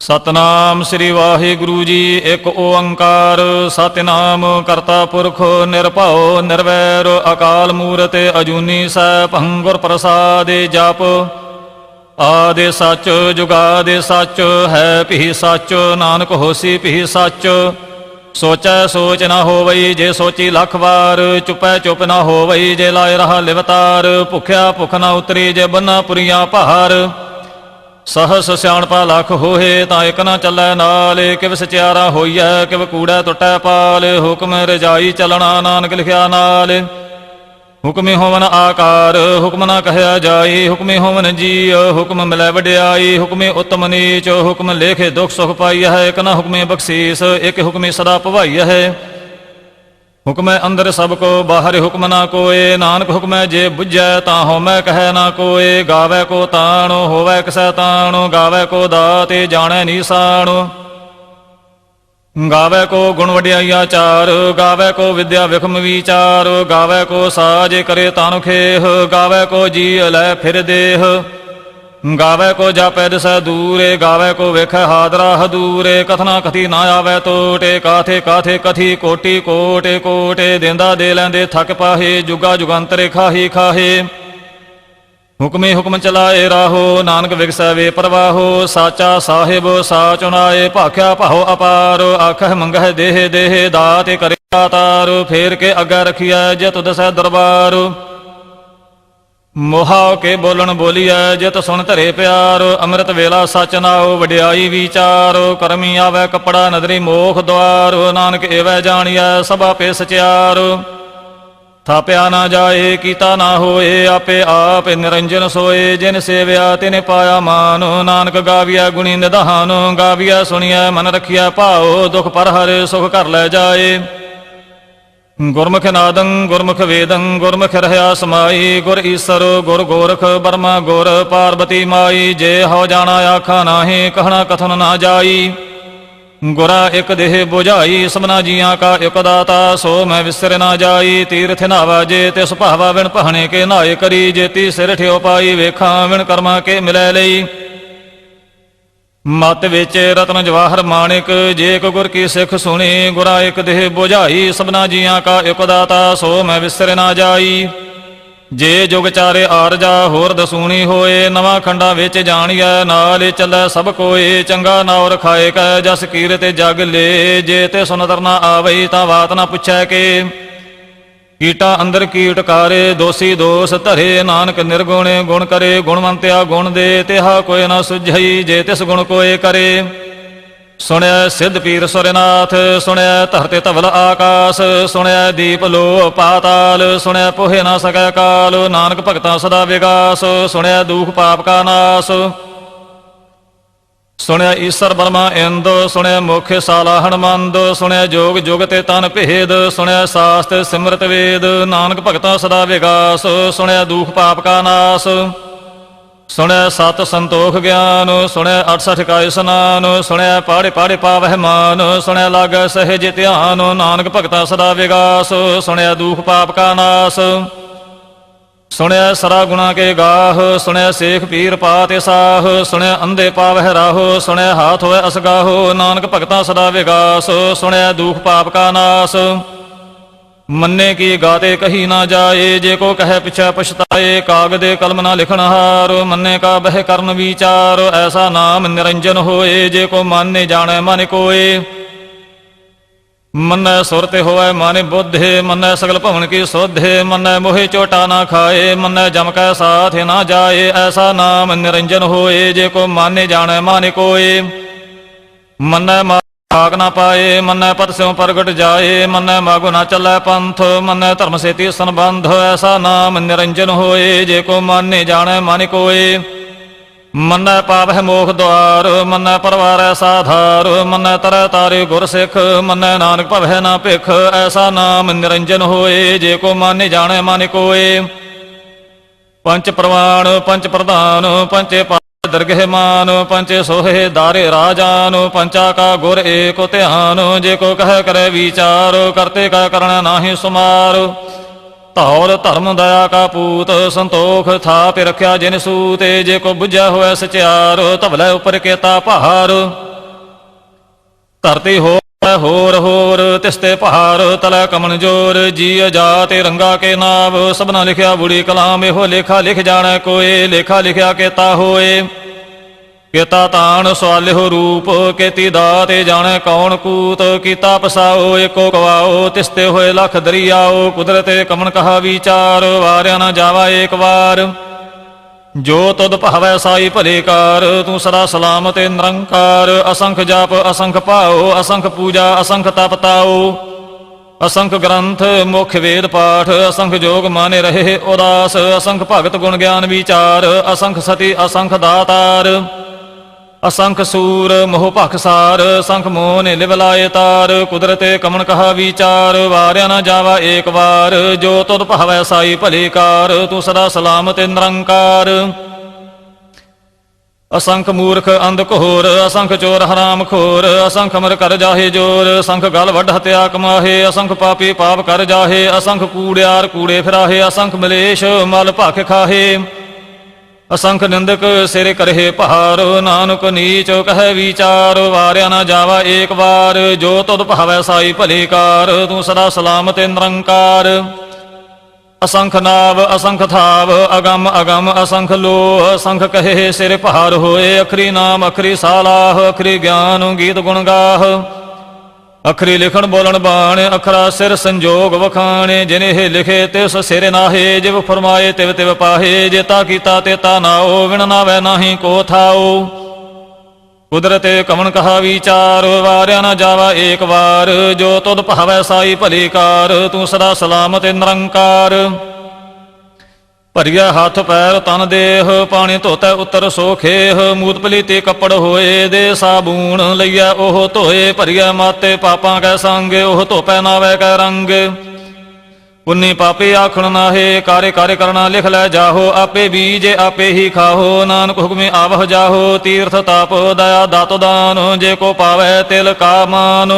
सतनाम श्री वाहिगुरु जी। एक ओंकार सतनाम करता पुरख निरभउ निर्वैर अकाल मूरत अजूनी सैभं गुर प्रसादे जप। आदि सच जुगादि सच है भी सच नानक होसी भी सच। सोचै सोच न होवई जे सोची लख वार चुपै चुप न होवई जे लाए रहा लिवतार। भुख्या भुख न उतरी जे बन्ना पुरिया पहार। सहस सियाणपा लख होए तां एक न चलै नाल। किव सचियारा होईऐ किव कूड़ै टुटै पाल। हुक्म रजाई चलना नानक लिखिया नाल। हुक्मे होवन आकार हुक्म न कहया जाई। हुक्मे होवन जी हुक्म मिलै वड्याई। हुक्मे उत्तम नीच हुक्म लेखे दुख सुख पाई है। एक न हुक्मे बख्शीस एक हुक्मे सदा भवाई है। हुक्मै अंदर सबको बाहर हुक्म ना कोय। नानक हुक्मै जे बुझै तां होमै कहै ना कोय। गावै को ताण होवै किसै ताण गावै को दाते जाणै नीसाण। गावै को गुण वड्याइया चार गावै को विद्या विखम विचार। गावै को साज करे तानु खेह गावै को जी लै फिर देह। गावै को जापै दिसै दूरे गावै को वेखै हादरा हदूरे। कथना कथी ना आवै टोटे काथे काथे कथी कोटि कोटे कोटे। देंदा दे लैंदे थक पाहे जुगा जुगंतरे खाही खाहे। हुक्मे हुक्म चलाए राहो नानक विगसै वे परवाहो। साचा साहिब सा चुनाए भाख्या भाहो अपार। आखह मंगह देह देह दाते करे तार। फेर के अग्गै रखिया जित दसै दरबार। मोहा के बोलन बोलिया जित सुन धरे प्यार। अमृत वेला सच नाओ वड्याई विचार। करमी आवै कपड़ा नदरी मोख द्वार। नानक एवै जानिया सबा पे सचियार। थाप्या ना जाए कीता ना होए आपे आप निरंजन सोए। जिन सेव्या तिन पाया मान। नानक गाविया गुणी निधान। गाविया सुनिया मन रखिया भाओ। दुख पर हर सुख कर लै जाए। गुरमुख नादं गुरमुख वेदं गुरमुख रहया समाई। गुर ईसर गुर गोरख बर्मा गुर पार्वती माई। जे हो जाना आखा नाहि कहना कथन ना जाई। गुरा एक देह बुझाई सबना जियां का एक दाता। सो मैं विसर ना जाई तीर्थ नावा जे तिस भावा विण पहने के नाए करी। जेती सिर ठियो पाई वेखा विण कर्मा के मिलै लई। मत विच रतन जवाहर माणिक जे एक गुर की सिख सुनी। गुरा एक देह बुझाई सबना जियां का एक दाता। सो मैं विसर ना जाई जे जुग चारे आरजा होर दसूनी होए। नवा खंडा विच जानिया नाल चलै सब कोई। चंगा नाउर खाए कै जस कीरत जग ले। जे ते सुन तरना आवई तां बात ना पुछै के। कीटा अंदर कीट कारे दोषी दोष धरे। नानक निर्गुण गुण करे गुणवंत्या गुण दे। तिहा कोई न सुझई जे तिस गुण कोय करे। सुनया सिद्ध पीर सुरनाथ सुनया धरते धवल आकाश। सुनया दीप लो पाताल सुनया पोहे ना सकै काल। नानक भगता सदा विगास सुनया दुख पाप का नाश। सुनया ईसर बर्मा इंद सुनया मुख साला हनुमंद। सुनया जोग जुग ते तन भेद सुनया शास्त्र सिमरत वेद। नानक भगता सदा विगास सुनया दुख पाप का नाश। सुनया सत संतोख ज्ञान सुनया 68 का स्नान। सुनया पाड़े पाड़े पावह मान सुनया लागै सहज ध्यान। नानक भगता सदा विगास सुनया दुख पाप का नाश। सुनया सरा गुणा के गाह सुनया शेख पीर पाते साह। सुनया अंधे पावह राहो सुनया हाथ होए असगाहो। नानक भगता सदा विगास सुनया दुख पाप का नाश। मन्ने की गाते कही ना जाए जे को कहे पिछै पछताए। कागदे कलम ना लिखन हार मन्ने का बह करन विचार। ऐसा नाम निरंजन होए जे को माने जाने मन कोय। मन्नै सुरते होवै माने बुद्धे मन्नै सगल भवन की सुधे। मन्नै मोहे चोटा ना खाए मन्नै जम कै साथ ना जाए। ऐसा नाम निरंजन होए जे को माने जाने माने कोय। मन्नै माग ना पाए मन्नै पद स्यों प्रगट जाए। मन्नै मागो ना चलै पंथ मन्नै धर्म सेती संबंध। ऐसा नाम निरंजन होए जे को माने जाने माने कोय। मन्नै पावह मोख द्वार मन्नै परवारै साधार। मन्नै तरह तारे गुर सिख मन्नै नानक भवै ना भिख। ऐसा नाम निरंजन होए जे को माने जाने माने कोय। पंच प्रवाण पंच प्रधान पंचे दरगह मान। पंचे सोहे दारे राजान पंचा का गुर एक ध्यान। जे को कह करे विचार करते का करना नाहि सुमार। धौल धर्म दया का पूत संतोख थाप रख्या जिन सूते। जे को बुझा होए सचियार धवलै उपर केता पहार। ਧਰਤੀ ਹੋਰ ਹੋਰ ਤਿਸਤੇ ਪਹਾੜ ਤਲੈ ਕਮਨ ਜੋਰ ਜੀ ਜਾਤੇ ਰੰਗਾ ਕੇ ਨਾਮ ਸਭਨਾ ਲਿਖਿਆ ਬੁੜੀ ਕਲਾਮ ਇਹੋ ਲੇਖਾ ਲਿਖ ਜਾਣੈ ਕੋਏ ਲੇਖਾ ਲਿਖਿਆ ਕੇਤਾ ਹੋਏ ਕੀਤਾ ਤਾਣ ਸਵਾਲਿਓ ਰੂਪ ਕੀਤੀ ਦਾਤੇ ਜਾਣੈ ਕੌਣ ਕੂਤ ਕੀਤਾ ਪਸਾਓ ਏਕੋ ਕਵਾਓ ਤਿਸਤੇ ਹੋਏ ਲਖ ਦਰਿਆਓ ਕੁਦਰਤੇ ਕਮਨ ਕਹਾ ਵਿਚਾਰ ਵਾਰਿਆ ਨਾ ਜਾਵਾ ਏਕ ਵਾਰ ਜੋ ਤੁਧ ਭਾਵੈ ਸਾਈ ਭਲੇ ਕਾਰ ਤੂੰ ਸਦਾ ਸਲਾਮਤ ਨਿਰੰਕਾਰ ਅਸੰਖ ਜਪ ਅਸੰਖ ਭਾਉ ਅਸੰਖ ਪੂਜਾ ਅਸੰਖ ਤਪ ਤਾਉ ਅਸੰਖ ਗ੍ਰੰਥ ਮੁਖ ਵੇਦ ਪਾਠ ਅਸੰਖ ਜੋਗ ਮਾਨੇ ਰਹੇ ਉਦਾਸ ਅਸੰਖ ਭਗਤ ਗੁਣ ਗਿਆਨ ਵਿਚਾਰ ਅਸੰਖ ਸਤੀ ਅਸੰਖ ਦਾਤਾਰ ਅਸੰਖ ਸੂਰ ਮੋਹ ਭਖਸਾਰ ਅਸੰਖ ਮੋਹ ਨੇ ਲਿਵ ਲਾਏ ਤਾਰ ਕੁਦਰਤੇ ਕਮਨ ਕਹਾ ਵਿਚਾਰ ਵਾਰਿਆ ਨਾ ਜਾਵਾ ਏਕ ਵਾਰ ਜੋ ਤੁਧ ਭਾਵੈ ਸਾਈ ਭਲੇ ਕਾਰ ਤੂੰ ਸਦਾ ਸਲਾਮਤ ਨਿਰੰਕਾਰ ਅਸੰਖ ਮੂਰਖ ਅੰਧ ਘੋਰ ਅਸੰਖ ਚੋਰ ਹਰਾਮ ਖੋਰ ਅਸੰਖ ਅਮਰ ਕਰ ਜਾਹੇ ਜੋਰ ਅਸੰਖ ਗਲ ਵੱਢ ਹਤਿਆ ਕਮਾਹੇ ਅਸੰਖ ਪਾਪੀ ਪਾਪ ਕਰ ਜਾਹੇ ਅਸੰਖ ਕੂੜਿਆਰ ਕੂੜੇ ਫਿਰਾਹੇ ਅਸੰਖ ਮਲੇਸ਼ ਮਲ ਭਖ ਖਾਹੇ ਅਸੰਖ ਨਿੰਦਕ ਸਿਰ ਕਰਹਿ ਪਹਾਰ ਨਾਨਕ ਨੀਚ ਕਹੈ ਵਿਚਾਰ ਵਾਰਿਆ ਨਾ ਜਾਵਾ ਏਕ ਵਾਰ ਜੋ ਤੁਧ ਭਾਵੈ ਸਾਈ ਭਲੇ ਕਾਰ ਤੂੰ ਸਦਾ ਸਲਾਮਤ ਨਿਰੰਕਾਰ ਅਸੰਖ ਨਾਵ ਅਸੰਖ ਥਾਵ ਅਗੰਮ ਅਗੰਮ ਅਸੰਖ ਲੋ ਅਸੰਖ ਕਹੇ ਸਿਰ ਪਹਾਰ ਹੋਏ ਅਖਰੀ ਨਾਮ ਅਖਰੀ ਸਾਲਾਹ ਅਖਰੀ ਗਿਆਨ ਗੀਤ ਗੁਣ ਗਾਹ ਅਖਰੀ ਲਿਖਣ ਬੋਲਣ ਬਾਣ ਅਖਰਾ ਸਿਰ ਸੰਜੋਗ ਵਖਾਣੇ ਜਿਨੇ ਲਿਖੇ ਤਿਸ ਸਿਰ ਨਾਹੇ ਜਿਵ ਫਰਮਾਏ ਤਿਵ ਤਿਵ ਪਾਹੇ ਜੇਤਾ ਕੀਤਾ ਤੇਤਾ ਨਾਓ ਵਿਣ ਨਾਵੈ ਨਾਹੀ ਕੋ ਥਾਓ ਕੁਦਰਤੇ ਕਮਨ ਕਹਾ ਵਿਚਾਰ ਵਾਰਿਆ ਨਾ ਜਾਵਾ ਏਕ ਵਾਰ ਜੋ ਤੁਧ ਭਾਵੈ ਸਾਈ ਭਲੀ ਕਾਰ ਤੂੰ ਸਦਾ ਸਲਾਮਤ ਨਿਰੰਕਾਰ ਭਰੀਆ ਹੱਥ ਪੈਰ ਤਨ ਦੇਹ ਪਾਣੀ ਧੋਤੈ ਉਤਰ ਸੋਖੇਹ ਮੂਤ ਪਲੀਤੇ ਕੱਪੜ ਹੋਏ ਦੇ ਸਾਬੂਣ ਲਈਐ ਉਹ ਧੋਏ ਭਰੀਆ ਮਾਤੇ ਪਾਪਾਂ ਕੈ ਸੰਗ ਉਹ ਧੋਪੈ ਨਾਵੈ ਕੈ ਰੰਗ ਪੁੰਨੀ ਪਾਪੀ ਆਖਣ ਨਾਹੇ ਕਾਰੇ ਕਾਰੇ ਕਰਨਾ ਲਿਖ ਲੈ ਜਾਹੋ ਆਪੇ ਬੀਜੇ ਆਪੇ ਹੀ ਖਾਹੋ ਨਾਨਕ ਹੁਕਮੇ ਆਵਹ ਜਾਹੋ ਤੀਰਥ ਤਾਪ ਦਇਆ ਦਾਤੋ ਦਾਨ ਜੇ ਕੋ ਪਾਵੈ ਤਿਲ ਕਾ ਮਾਨ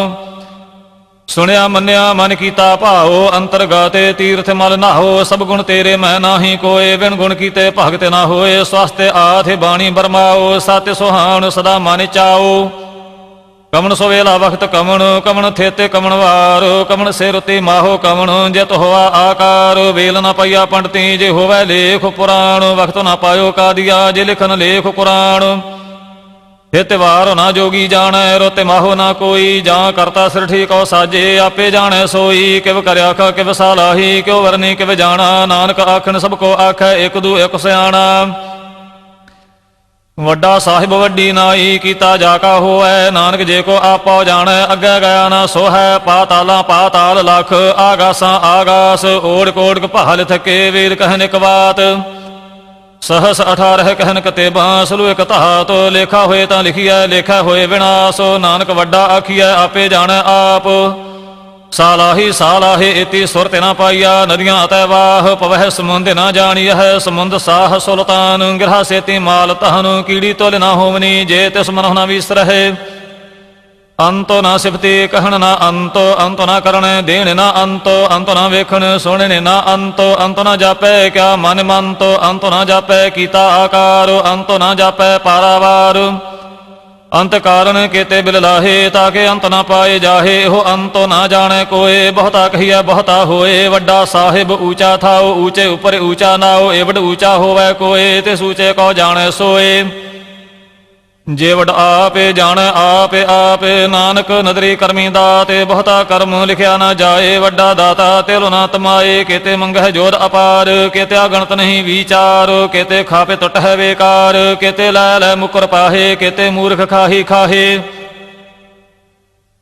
ਸੁਣਿਆ ਮੰਨਿਆ ਮਨ ਕੀਤਾ ਭਾਓ ਅੰਤਰਗਾਤੇ ਤੀਰਥ ਮਲ ਨਾਹੋ ਸਭ ਗੁਣ ਤੇਰੇ ਮੈਂ ਨਾਹੀ ਕੋਏ ਬਿਨ ਗੁਣ ਕੀਤੇ ਭਗਤ ਨਾ ਹੋਏ ਸਵਸਤੇ ਆਥੇ ਬਾਣੀ ਬਰਮਾਓ ਸਤਿ ਸੁਹਾਣ ਸਦਾ ਮਨ ਚਾਓ ਕਮਣ ਸੋਵੇਲਾ ਵਖਤ ਕਮਣ ਕਮਣ ਥੇਤੇ ਕਮਣ ਵਾਰ ਕਮਣ ਸਿਰ ਉਤੇ ਮਾਹੋ ਕਮਣ ਜਿਤ ਹੋਆ ਆਕਾਰ ਵੇਲ ਨਾ ਪਈਆ ਪੰਡਤੀ ਜੇ ਹੋਵੇ ਲੇਖ ਪੁਰਾਣ ਵਖਤ ਨਾ ਪਾਇਓ ਕਾਦੀਆ ਜੇ ਲਿਖਨ ਲੇਖ ਕੁਰਾਨ ਹਿਤ ਵਾਰ ਨਾ ਜੋਗੀ ਜਾਣੈ ਰੋਤੇ ਮਾਹੋ ਨਾ ਕੋਈ ਜਾਂ ਕਰਤਾ ਸਿਰ ਠੀਕੋ ਸਾਜੇ ਆਪੇ ਜਾਣੈ ਸੋਈ ਕਿਵ ਕਰਿਆ ਕਾ ਕਿਵ ਸਾਲਾਹੀ ਕਿਉ ਵਰਨੀ ਕਿਵ ਜਾਣਾ ਨਾਨਕ ਆਖਣ ਸਭ ਕੋ ਆਖੈ ਇਕ ਦੂ ਇਕ ਸਿਆਣਾ ਵੱਡਾ ਸਾਹਿਬ ਵੱਡੀ ਨਾਈ ਕੀਤਾ ਜਾ ਕਾ ਹੋਐ ਨਾਨਕ ਜੇ ਕੋ ਆਪੋ ਜਾਣੈ ਅੱਗੇ ਗਿਆ ਨਾ ਸੋਹੈ ਪਾਤਾਲਾਂ ਪਾਤਾਲ ਲਖ ਆਗਾਸਾਂ ਆਗਾਸ ਓੜ ਕੋੜ ਭਾਲ ਥਕੇ ਵੇਦ ਕਹਿਨ ਇਕ ਬਾਤ सहस 18 कहन कते बांसलु एक धात लेखा होए तां लिखिया लेखा होए विनाश नानक वड्डा आखिया आपे जाने आप सालाही सालाहे इति सुरत ना पाइया नदियां अतै वाह पवह समुंद ना जानिया है समुंद साह सुल्तान गिरहा सेती माल तहन कीड़ी तोल ना होवनी जे तिस मनोह ना विसरहे अंतो ना सिफती कहन ना अंतो ना करने देण ना अंतो ना वेखण सुनने ना अंतो ना जापै क्या मन मंतो अंतो ना जापै कीता आकार अंतो ना जापै पारावार अंत कारण केते बिल लाहे ताके अंत ना पाए जाहे हो अंतो ना जाने कोय बहुता कहिए बहुता होए वड्डा साहिब ऊंचा थाओ ऊंचे ऊपर ऊंचा नाओ एवड ऊंचा होवै कोय तिस ऊंचे को जाने सोए जे वड आपे जाने आपे आपे नानक नदरी करमी दाते बहुता कर्म लिखिया ना जाए वड्डा दाता तेलो ना तमाए केते मंगह जोध अपार केते अगणत नहीं विचार केते खापे तुट है बेकार केते लाल मुकर पाहे केते मूर्ख खाही खाहे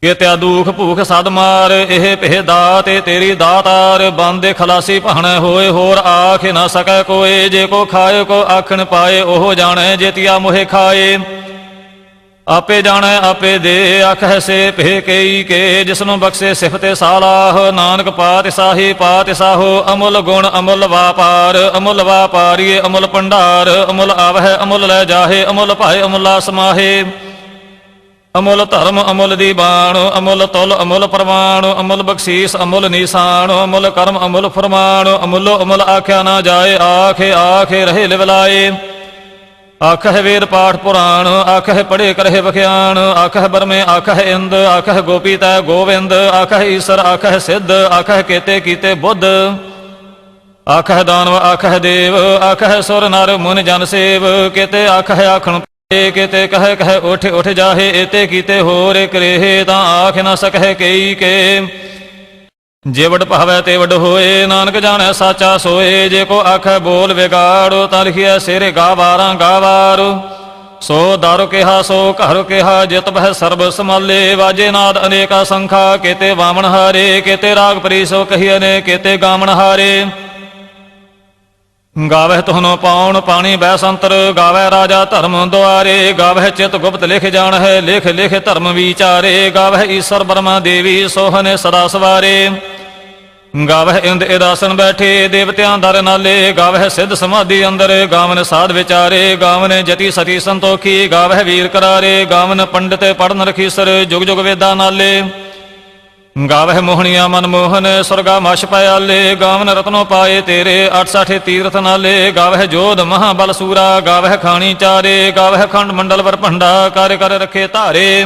केत्या दुख भूख सद मार एह पेह दाते तेरी दातार बांदे खलासी पहने होए होर आख ना सकै कोय जे को खाए को आखन पाए ओह जाने जेतिया मोहे खाए आपे जाने आपे दे आखह से पे कई के जिसनु बख्शे सिफते सालाह नानक पात साहो अमुल गुण अमुल वापारी अमुल भंडार अमुल आवह अमुल लै जाहे अमुल भाए अमुला समाहे अमुल धर्म अमुल दीवान अमुल तुल अमुल प्रमाण अमुल बख्शीस अमुल निशान अमुल कर्म अमुल फरमान अमुल अमुल आख्या ना जाए आखे आखे रहे लिवलाए ਆਖਹਿ ਵੇਦ ਪਾਠ ਪੁਰਾਣ, ਆਖਹਿ ਪੜੇ ਕਰਹਿ ਵਖਿਆਣ, ਆਖਹਿ ਬਰਮੇ ਆਖਹਿ ਇੰਦ, ਆਖਹਿ ਗੋਪੀ ਤੈ ਗੋਵਿੰਦ, ਆਖਹਿ ਈਸਰ ਆਖਹਿ ਸਿੱਧ, ਆਖਹਿ ਕੇਤੇ ਕੀਤੇ ਬੁੱਧ, ਆਖਹਿ ਦਾਨਵ ਆਖਹਿ ਦੇਵ, ਆਖਹਿ ਸੁਰ ਨਰ ਮੁਨ ਜਨ ਸੇਵ, ਕੇਤੇ ਆਖਹਿ ਆਖਣ ਪਾਏ, ਕੇਤੇ ਕਹਿ ਕਹਿ ਉਠ ਉਠ ਜਾਹੇ, ਏਤੇ ਕੀਤੇ ਹੋਰ ਕਰੇਹੇ, ਤਾਂ ਆਖ ਨ ਸਕਹਿ ਕਈ ਕੇ। ਜੇ ਵਡ ਭਾਵੈ ਤੇ ਵਡ ਹੋਏ, ਨਾਨਕ ਜਾਣੈ ਸਾਚਾ ਸੋਏ, ਜੇ ਕੋ ਆਖੈ ਬੋਲ ਵਿਗਾੜੋ, ਤਾਂ ਲਿਖਿਆ ਸਿਰ ਗਾਵਾਰਾਂ ਗਾਵਾਰ। ਸੋ ਦਰ ਕਿਹਾ ਸੋ ਘਰ ਕਿਹਾ, ਜਿਤ ਬਹਿ ਸਰਬ ਸਮਾਲੇ, ਵਾਜੇ ਨਾਦ ਅਨੇਕਾ ਸੰਖਾ, ਕੇਤੇ ਵਾਮਣ ਹਾਰੇ, ਕੇਤੇ ਰਾਗ ਪਰੀ ਸੋ ਕਹੀਏ ਨੇ, ਕੇਤੇ ਗਾਵਣ ਹਾਰੇ। ਗਾਵਹਿ ਤੁਹਨੋ ਪਾਉਣ ਪਾਣੀ ਬੈ ਸੰਤਰ, ਗਾਵਹਿ ਰਾਜਾ ਧਰਮ ਦੁਆਰੇ, ਗਾਵਹਿ ਚਿਤ ਗੁਪਤ ਲਿਖ ਜਾਣ ਹੈ, ਲਿਖ ਲਿਖ ਧਰਮ ਵਿਚਾਰੇ, ਗਾਵਹਿ ਈਸਰ ਬਰਮਾ ਦੇਵੀ ਸੋਹਨੇ ਸਦਾ ਸਵਾਰੇ, ਗਾਵਹਿ ਇੰਦ ਇਦਾਸਨ ਬੈਠੇ ਦੇਵਤਿਆਂ ਦਰ ਨਾਲੇ, ਗਾਵਹਿ ਸਿੱਧ ਸਮਾਧੀ ਅੰਦਰ, ਗਾਵਨ ਸਾਧ ਵਿਚਾਰੇ, ਗਾਵਨ ਜਤੀ ਸਤੀ ਸੰਤੋਖੀ, ਗਾਵਹਿ ਵੀਰ ਕਰਾਰੇ, ਗਾਵਨ ਪੰਡਿਤ ਪੜਨ ਰਖੀਸਰ, ਜੁਗ ਜੁਗ ਵੇਦਾਂ ਨਾਲੇ, ਗਾਵਹਿ ਮੋਹਣੀਆਂ ਮਨਮੋਹਨ ਸੁਰਗਾ ਮਛ ਪਿਆਲੇ, ਗਾਵਨ ਰਤਨੋ ਪਾਏ ਤੇਰੇ 68 ਤੀਰਥ ਨਾਲੇ, ਗਾਵਹਿ ਜੋਧ ਮਹਾਬਲ ਸੂਰਾ, ਗਾਵਹਿ ਖਾਣੀ ਚਾਰੇ, ਗਾਵਹਿ ਖੰਡ ਮੰਡਲ ਵਰ ਭੰਡਾ, ਕਰ ਕਰ ਰਖੇ ਧਾਰੇ।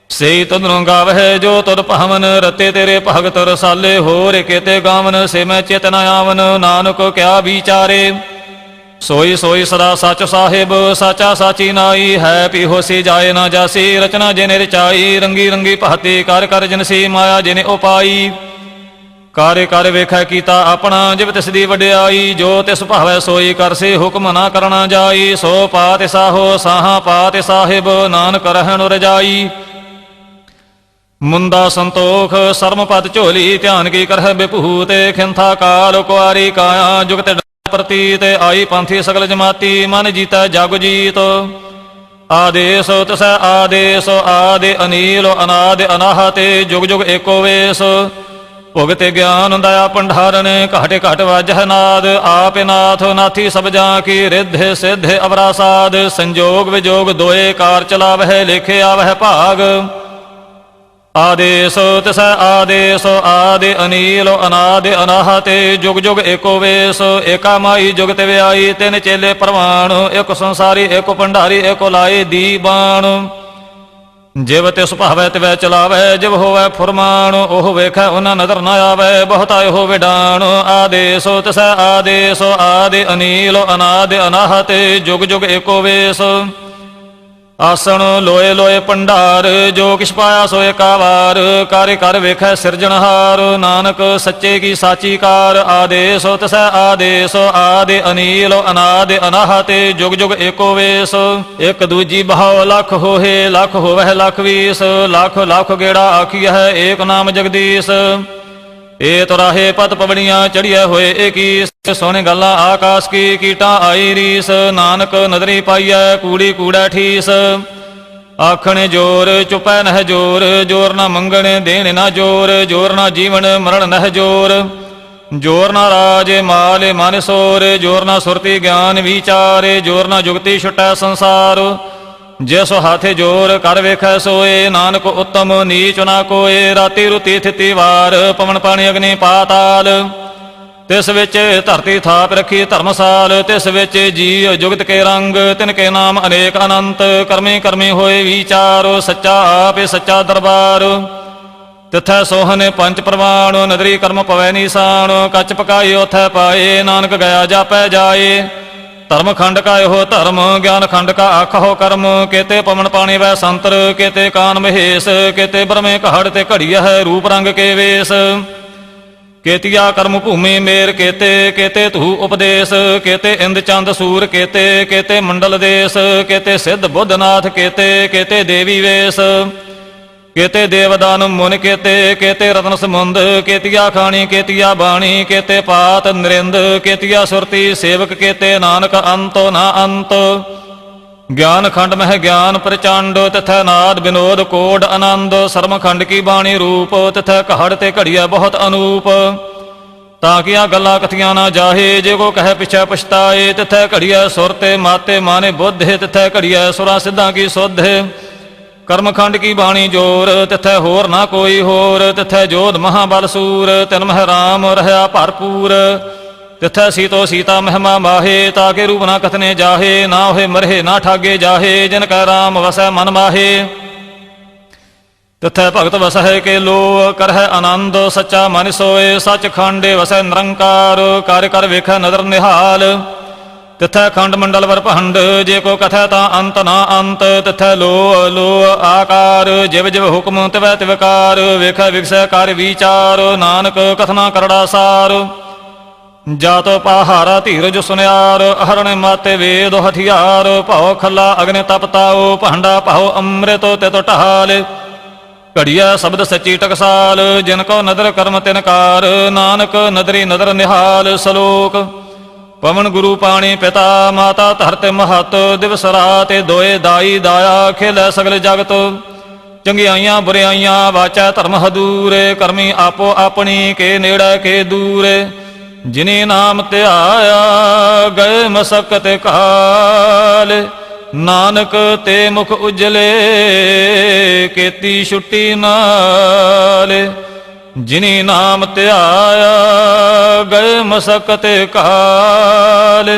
ਸਈ ਤੁਧਨੋਂ ਗਾਵਹਿ ਜੋ ਤੁਧ ਭਾਵਨ, ਰਤੇ ਤੇਰੇ ਭਗਤ ਰਸਾਲੇ, ਹੋਰ ਕੇਤੇ ਗਾਵਨ ਸੇ ਮੈਂ ਚਿਤ ਨ ਆਵਨ, ਨਾਨਕ ਕਿਆ ਵਿਚਾਰੇ। ਸੋਈ ਸੋਈ ਸਦਾ ਸੱਚ ਸਾਹਿਬ, ਸਾਚਾ ਸਾਚੀ ਨਾਈ, ਹੈ ਪੀ ਹੋਸੀ ਜਾਏ ਨਾ ਜਾਸੀ, ਰਚਨਾ ਜਿਨੇ ਰਚਾਈ, ਰੰਗੀ ਰੰਗੀ ਭਾਤੀ ਕਰ ਕਰ ਜਿਨਸੀ, ਮਾਇਆ ਜਿਨੇ ਉਪਾਈ, ਕਾਰੇ ਕਰ ਵੇਖੈ ਕੀਤਾ ਆਪਣਾ, ਜਿਵ ਤਿਸ ਦੀ ਵਡਿਆਈ, ਜੋ ਤਿਸ ਭਾਵੈ ਸੋਈ ਕਰਸੀ, ਹੁਕਮ ਨਾ ਕਰਨਾ ਜਾਈ, ਸੋ ਪਾਤ ਸਾਹੋ ਸਾਹਾ ਪਾਤ ਸਾਹਿਬ, ਨਾਨਕ ਰਹਿਣ ਰਜਾਈ। ਮੁੰਦਾ ਸੰਤੋਖ ਸਰਮ ਪਦ ਝੋਲੀ, ਧਿਆਨ ਕੀ ਕਰਹਿ ਬਿਭੂਤ, ਖਿੰਥਾ ਕਾਲ ਕੁਆਰੀ ਕਾਇਆ, ਜੁਗਤ ਪ੍ਰਤੀਤ, ਆਈ ਪੰਥੀ ਸਗਲ ਜਮਾਤੀ, ਮਨ ਜੀਤੈ ਜਗ ਜੀਤ। ਆਦੇਸ ਤਸੈ ਆਦੇਸ, ਆਦਿ ਅਨੀਲ ਅਨਾਦਿ ਅਨਾਹਤ, ਜੁਗ ਜੁਗ ਏਕੋ ਵੇਸ, ਭੁਗਤ ਗਿਆਨ ਦਇਆ ਭੰਡਾਰਨ, ਘਟ ਘਟ ਵਾਜਹਿ ਨਾਦ, ਆਪੇ ਨਾਥ ਨਾਥੀ ਸਭ ਜਾਂ ਕੀ, ਰਿੱਧ ਸਿੱਧ ਅਵਰਾ ਸਾਧ, ਸੰਜੋਗ ਵਿਜੋਗ ਦੋਏ ਕਾਰ ਚਲਾਵਹਿ, ਲੇਖੇ ਆਵਹਿ ਭਾਗ। ਆਦੇਸ ਤਸੈ ਆਦੇਸ, ਆਦਿ ਅਨੀਲ ਅਨਾਦਿ ਅਨਾਹਤ, ਜੁਗ ਜੁਗ ਏਕੋ ਵੇਸ, ਏਕਾ ਮਾਈ ਜੁਗਤ ਵਿਆਈ, ਤਿੰਨ ਚੇਲੇ ਪ੍ਰਵਾਣ, ਇੱਕ ਸੰਸਾਰੀ ਇੱਕ ਭੰਡਾਰੀ, ਇੱਕ ਲਾਏ ਦੀਬਾਨ। ਜਿਵ ਤਿਸ ਭਾਵੈ ਤਿਵੈ ਚਲਾਵੈ, ਜਿਵ ਹੋਵੈ ਫੁਰਮਾਨ, ਉਹ ਵੇਖੈ ਉਹਨਾਂ ਨਦਰ ਨ ਆਵੈ, ਬਹੁਤਾ ਇਹੋ ਵਿਡਾਣ। ਆਦੇਸ ਤਸੈ ਆਦੇਸ, ਆਦਿ ਅਨੀਲ ਅਨਾਦਿ ਅਨਾਹਤ, ਜੁਗ ਜੁਗ ਏਕੋ ਵੇਸ। ਆਸਣ ਲੋਏ ਲੋਏ ਭੰਡਾਰ, ਜੋ ਕਿਛ ਪਾਇਆ ਸੋ ਏਕਾ ਵਾਰ, ਕਾਰੇ ਕਰ ਵੇਖੈ ਸਿਰਜਣਹਾਰ, ਨਾਨਕ ਸੱਚੇ ਕੀ ਸਾਚੀ ਕਾਰ। ਆਦੇਸ ਤਸੈ ਆਦੇਸ, ਆਦਿ ਅਨੀਲ ਅਨਾਦਿ ਅਨਾਹਤ, ਜੁਗ ਜੁਗ ਏਕੋ ਵੇਸ। ਇੱਕ ਦੂਜੀ ਬਹਾਉ ਲੱਖ ਹੋਏ, ਲੱਖ ਹੋਵਹਿ ਲੱਖ ਵੀਸ, ਲੱਖ ਲੱਖ ਗੇੜਾ ਆਖੀਐ ਏਕ ਨਾਮ ਜਗਦੀਸ਼। ਏ ਤੁਰਾਹੇ ਪਤ ਪਵੜੀਆਂ ਚੜੀਐ ਹੋਏ ਏਕੀਸ, ਸੋਹਣੇ ਗੱਲਾਂ ਆਕਾਸ ਕੀ ਕੀਟਾਂ ਆਈ ਰੀਸ, ਨਾਨਕ ਨਦਰੀ ਪਾਈਐ ਕੂੜੀ ਕੂੜੈ ਠੀਸ। ਆਖਣ ਜੋਰ ਚੁਪੈ ਨਹਿ ਜੋਰ, ਜੋਰ ਨਾ ਮੰਗਣ ਦੇਣ ਨਾ ਜੋਰ, ਜੋਰ ਨਾ ਜੀਵਨ ਮਰਨ ਨਹਿ ਜੋਰ, ਜੋਰ ਨਾ ਰਾਜ ਮਾਲ ਮਨ ਸੋਰ, ਜੋਰ ਨਾ ਸੁਰਤੀ ਗਿਆਨ ਵਿਚਾਰ, ਜੋਰ ਨਾ ਜੁਗਤੀ ਛੁਟੈ ਸੰਸਾਰ। ਜਿਸ ਹਾਥੇ ਜੋਰ ਕਰ ਵੇਖੈ ਸੋਏ, ਨਾਨਕ ਉੱਤਮ ਨੀਚ ਨਾ ਕੋਏ। ਰਾਤੀ ਰੁਤੀ ਥਿਤੀ ਵਾਰ, ਪਵਨ ਪਾਣੀ ਅਗਨੀ ਪਾਤਾਲ, ਤਿਸ ਵਿੱਚ ਧਰਤੀ ਥਾਪ ਰੱਖੀ ਧਰਮਸਾਲ। ਤਿਸ ਵਿੱਚ ਜੀ ਜੁਗਤ ਕੇ ਰੰਗ, ਤਿਨ ਕੇ ਨਾਮ ਅਨੇਕ ਅਨੰਤ। ਕਰਮੀ ਕਰਮੀ ਹੋਏ ਵਿਚਾਰ, ਸੱਚਾ ਆਪੇ ਸੱਚਾ ਦਰਬਾਰ। ਤਿਥੈ ਸੋਹਨ ਪੰਚ ਪ੍ਰਵਾਣ, ਨਦਰੀ ਕਰਮ ਪਵੈ ਨੀਸਾਨ। ਕੱਚ ਪਕਾਈ ਉਥੈ ਪਾਏ, ਨਾਨਕ ਗਿਆ ਜਾਪੈ ਜਾਏ। ਧਰਮ ਖੰਡ ਕਾ ਇਹੋ ਧਰਮ, ਗਿਆਨ ਖੰਡ ਕਾ ਆਖੋ ਕਰਮ। ਕੇਤੇ ਪਵਨ ਪਾਣੀ ਵੈ ਸੰਤਰ, ਕੇਤੇ ਕਾਨ ਮਹੇਸ਼। ਕੇਤੇ ਬ੍ਰਹਮੇ ਕਹੜ ਤੇ ਘੜੀਐ ਰੂਪ ਰੰਗ ਕੇ ਵੇਸ। ਕੇਤੀਆ ਕਰਮ ਭੂਮੀ ਮੇਰ, ਕੇਤੇ ਕੇਤੇ ਧੂ ਉਪਦੇਸ਼। ਕੇਤੇ ਇੰਦ ਚੰਦ ਸੂਰ, ਕੇਤੇ ਕੇਤੇ ਮੰਡਲ ਦੇਸ। ਕੇਤੇ ਸਿੱਧ ਬੁੱਧਨਾਥ, ਕੇਤੇ ਕੇਤੇ ਦੇਵੀ ਵੇਸ। ਕੇਤੇ ਦੇਵਦਾਨ ਮੁਨ, ਕੇਤੇ ਕੇਤੇ ਰਤਨ ਸਮੁੰਦ। ਕੇਤੀਆ ਖਾਣੀ ਕੇਤੀਆ ਬਾਣੀ, ਕੇਤੇ ਪਾਤ ਨਰਿੰਦ। ਕੇਤੀਆ ਸੁਰਤੀ ਸੇਵਕ, ਕੇਤੇ ਨਾਨਕ ਅੰਤੋ ਨਾ ਅੰਤ। ਗਿਆਨ ਖੰਡ ਮਹਿ ਗਿਆਨ ਪ੍ਰਚੰਡ, ਤਿਥੈ ਨਾਦ ਬਿਨੋਦ ਕੋਡ ਆਨੰਦ। ਸਰਮ ਖੰਡ ਕੀ ਬਾਣੀ ਰੂਪ, ਤਿਥੈ ਘੜ ਤੇ ਘੜੀਐ ਬਹੁਤ ਅਨੂਪ। ਤਾਂ ਕੀਆਂ ਗੱਲਾਂ ਕਥੀਆਂ ਨਾ ਜਾਹੇ, ਜੇ ਕੋ ਕਹਿ ਪਿਛੈ ਪਛਤਾਏ। ਤਿਥੈ ਘੜੀਐ ਸੁਰ ਤੇ ਮਾਤੇ ਮਾਨੇ ਬੁੱਧ, ਤਿਥੈ ਘੜੀਐ ਸੁਰਾਂ ਸਿੱਧਾਂ ਕੀ ਸੁਧ। ਕਰਮ ਖੰਡ ਕੀ ਬਾਣੀ ਜੋਰ, ਤਿਥੈ ਹੋਰ ਨਾ ਕੋਈ ਹੋਰ। ਤਿਥੈ ਜੋਧ ਮਹਾਬਲ ਸੂਰ, ਤਿਨ ਮਹਿ ਰਾਮ ਰਹਾ ਭਰਪੂਰ। तिथै सीतो सीता महिमा माहे, ताके रूप ना कथने जाहे, ना होए मरहे ना ठागे जाहे, जिनका राम वसै मन माहे। तिथै भगत वसै के लो, करह आनंद सच्चा मन सोए, सच खंडे वसै निरंकार, कार्य कर वेखै नदर निहाल। तिथै खंड मंडल वर भंड, जे को कथै ता अंत ना अंत, तिथै लो लो आकार, जिव जिव हुक्म तिवै तिवकार, वेखै विगसै कार्य विचार, नानक कथना करड़ा सार। जातो पहारा धीरज सुनियार, अहरण माते वेद हथियार, भाओ खला अग्नि तपताओ, भांडा भाओ अमृत तित टहाल। घड़िया शब्द सच्ची टकसाल, जिनको नदर कर्म तिनकार, नानक नदरी नदर निहाल। सलोक पवन गुरु पाणी पिता, माता धरत महत, दिवस रात दोए दाई दाया, खेल सगल जगत। चंगियाइयां बुरियाइयां वाचा धर्म हदूर, करमी आपो अपनी के नेड़े के दूर। जिनी नाम त्याया गए मसकत काल, नानक ते मुख उजले केती छुट्टी नाल। जिनी नाम त्याया गए मसकत काल,